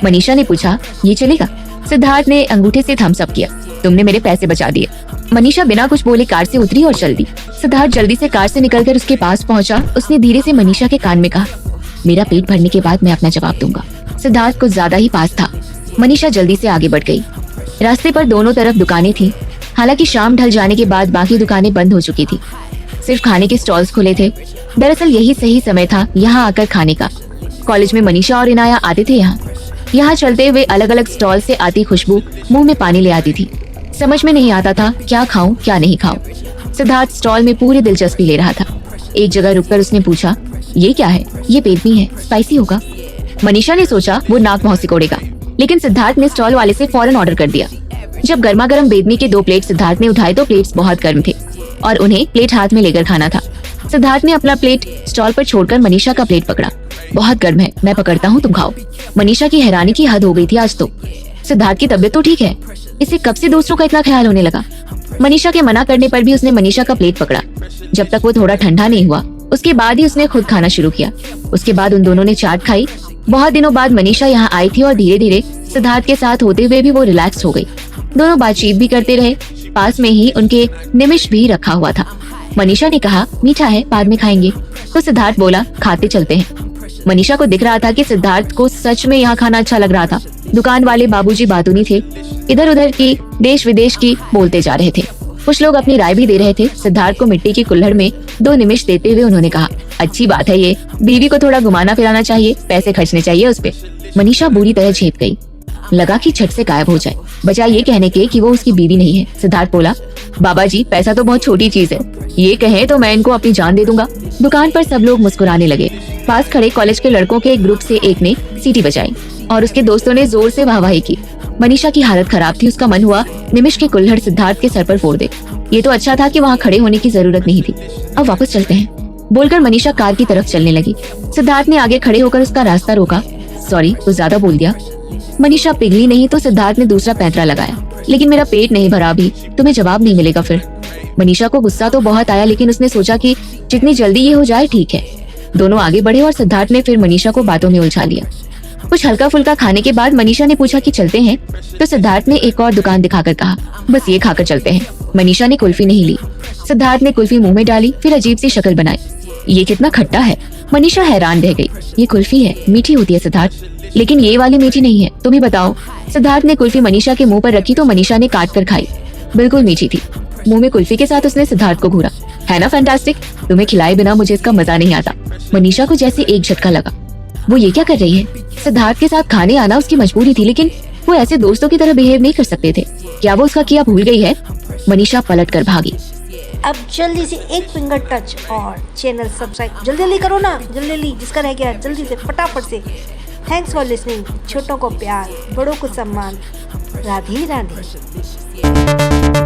[SPEAKER 2] मनीषा ने पूछा, ये चलेगा? सिद्धार्थ ने अंगूठे से थम्स अप किया, तुमने मेरे पैसे बचा दिए। मनीषा बिना कुछ बोले कार से उतरी और चल दी। सिद्धार्थ जल्दी से कार से निकलकर उसके पास पहुंचा। उसने धीरे से मनीषा के कान में कहा, मेरा पेट भरने के बाद मैं अपना जवाब दूंगा। सिद्धार्थ कुछ ज्यादा ही पास था। मनीषा जल्दी से आगे बढ़ गई। रास्ते पर दोनों तरफ दुकानें थी। हालांकि शाम ढल जाने के बाद बाकी दुकानें बंद हो चुकी थी, सिर्फ खाने के स्टॉल्स खुले थे। दरअसल यही सही समय था यहाँ आकर खाने का। कॉलेज में मनीषा और इनाया आते थे यहाँ चलते हुए अलग अलग स्टॉल से आती खुशबू मुंह में पानी ले आती थी। समझ में नहीं आता था क्या खाऊं क्या नहीं खाऊं। सिद्धार्थ स्टॉल में पूरी दिलचस्पी ले रहा था। एक जगह रुककर उसने पूछा, ये क्या है? ये पेटनी है, स्पाइसी होगा। मनीषा ने सोचा वो नाक मुंह सिकोड़ेगा, लेकिन सिद्धार्थ ने स्टॉल वाले से फौरन ऑर्डर कर दिया। जब गर्मा गर्म बेदनी के 2 प्लेट सिद्धार्थ ने उठाए तो प्लेट्स बहुत गर्म थे और उन्हें प्लेट हाथ में लेकर खाना था। सिद्धार्थ ने अपना प्लेट स्टॉल पर छोड़कर मनीषा का प्लेट पकड़ा। बहुत गर्म है, मैं पकड़ता हूँ, तुम खाओ। मनीषा की हैरानी की हद हो गई थी आज तो। सिद्धार्थ की तबीयत तो ठीक है, इसे कब से दूसरों का इतना ख्याल होने लगा? मनीषा के मना करने पर भी उसने मनीषा का प्लेट पकड़ा। जब तक वो थोड़ा ठंडा नहीं हुआ उसके बाद ही उसने खुद खाना शुरू किया। उसके बाद उन दोनों ने चाट खाई। बहुत दिनों बाद मनीषा यहाँ आई थी और धीरे धीरे सिद्धार्थ के साथ होते हुए भी वो रिलैक्स हो गई। दोनों बातचीत भी करते रहे। पास में ही उनके निमिष भी रखा हुआ था। मनीषा ने कहा, मीठा है, बाद में खाएंगे। तो सिद्धार्थ बोला, खाते चलते हैं। मनीषा को दिख रहा था कि सिद्धार्थ को सच में यहाँ खाना अच्छा लग रहा था। दुकान वाले बाबूजी बातूनी थे, इधर उधर की देश विदेश की बोलते जा रहे थे। कुछ लोग अपनी राय भी दे रहे थे। सिद्धार्थ को मिट्टी की कुल्हड़ में 2 निमिष देते हुए उन्होंने कहा, अच्छी बात है, ये बीवी को थोड़ा घुमाना फिराना चाहिए, पैसे खर्चने चाहिए उस पे। मनीषा बुरी तरह झेप गई। लगा कि झट से गायब हो जाए, बजाय ये कहने के कि वो उसकी बीवी नहीं है। सिद्धार्थ बोला, बाबा जी पैसा तो बहुत छोटी चीज है, ये कहें तो मैं इनको अपनी जान दे दूंगा। दुकान पर सब लोग मुस्कुराने लगे। पास खड़े कॉलेज के लड़कों के एक ग्रुप से एक ने सीटी बजाई और उसके दोस्तों ने जोर से वाहवाही की। मनीषा की हालत खराब थी। उसका मन हुआ निमिष की कुल्हड़ सिद्धार्थ के सर पर फोड़ दे। ये तो अच्छा था कि वहाँ खड़े होने की जरूरत नहीं थी। अब वापस चलते हैं। बोलकर मनीषा कार की तरफ चलने लगी। सिद्धार्थ ने आगे खड़े होकर उसका रास्ता रोका। सॉरी, कुछ ज्यादा बोल दिया। मनीषा पिघली नहीं तो सिद्धार्थ ने दूसरा पैंतरा लगाया। लेकिन मेरा पेट नहीं भरा अभी, तुम्हें जवाब नहीं मिलेगा फिर। मनीषा को गुस्सा तो बहुत आया, लेकिन उसने सोचा कि जितनी जल्दी ये हो जाए ठीक है। दोनों आगे बढ़े और सिद्धार्थ ने फिर मनीषा को बातों में उलझा लिया। कुछ हल्का फुल्का खाने के बाद मनीषा ने पूछा कि चलते हैं, तो सिद्धार्थ ने एक और दुकान दिखाकर कहा, बस ये खाकर चलते हैं। मनीषा ने कुल्फी नहीं ली। सिद्धार्थ ने कुल्फी मुंह में डाली, फिर अजीब सी शक्ल बनाई। ये कितना खट्टा है। मनीषा हैरान रह गई। ये कुल्फी है, मीठी होती है सिद्धार्थ, लेकिन ये वाली मीठी नहीं है, तुम ही बताओ। सिद्धार्थ ने कुल्फी मनीषा के मुंह पर रखी तो मनीषा ने काट कर खाई। बिल्कुल मीठी थी। मुंह में कुल्फी के साथ उसने सिद्धार्थ को घूरा। है ना फैंटास्टिक? तुम्हें खिलाए बिना मुझे इसका मजा नहीं आता। मनीषा को जैसे एक झटका लगा। वो ये क्या कर रही है? सिद्धार्थ के साथ खाने आना उसकी मजबूरी थी, लेकिन वो ऐसे दोस्तों की तरह बिहेव नहीं कर सकते थे। क्या वो उसका किया भूल गई है? मनीषा पलट कर भागी।
[SPEAKER 1] अब जल्दी से एक फिंगर टच और चैनल सब्सक्राइब जल्दी जल्दी करो ना, जल्दी जल्दी जिसका रह गया जल्दी से फटाफट से। Thanks for listening. छोटों को प्यार, बड़ों को सम्मान। राधे राधे।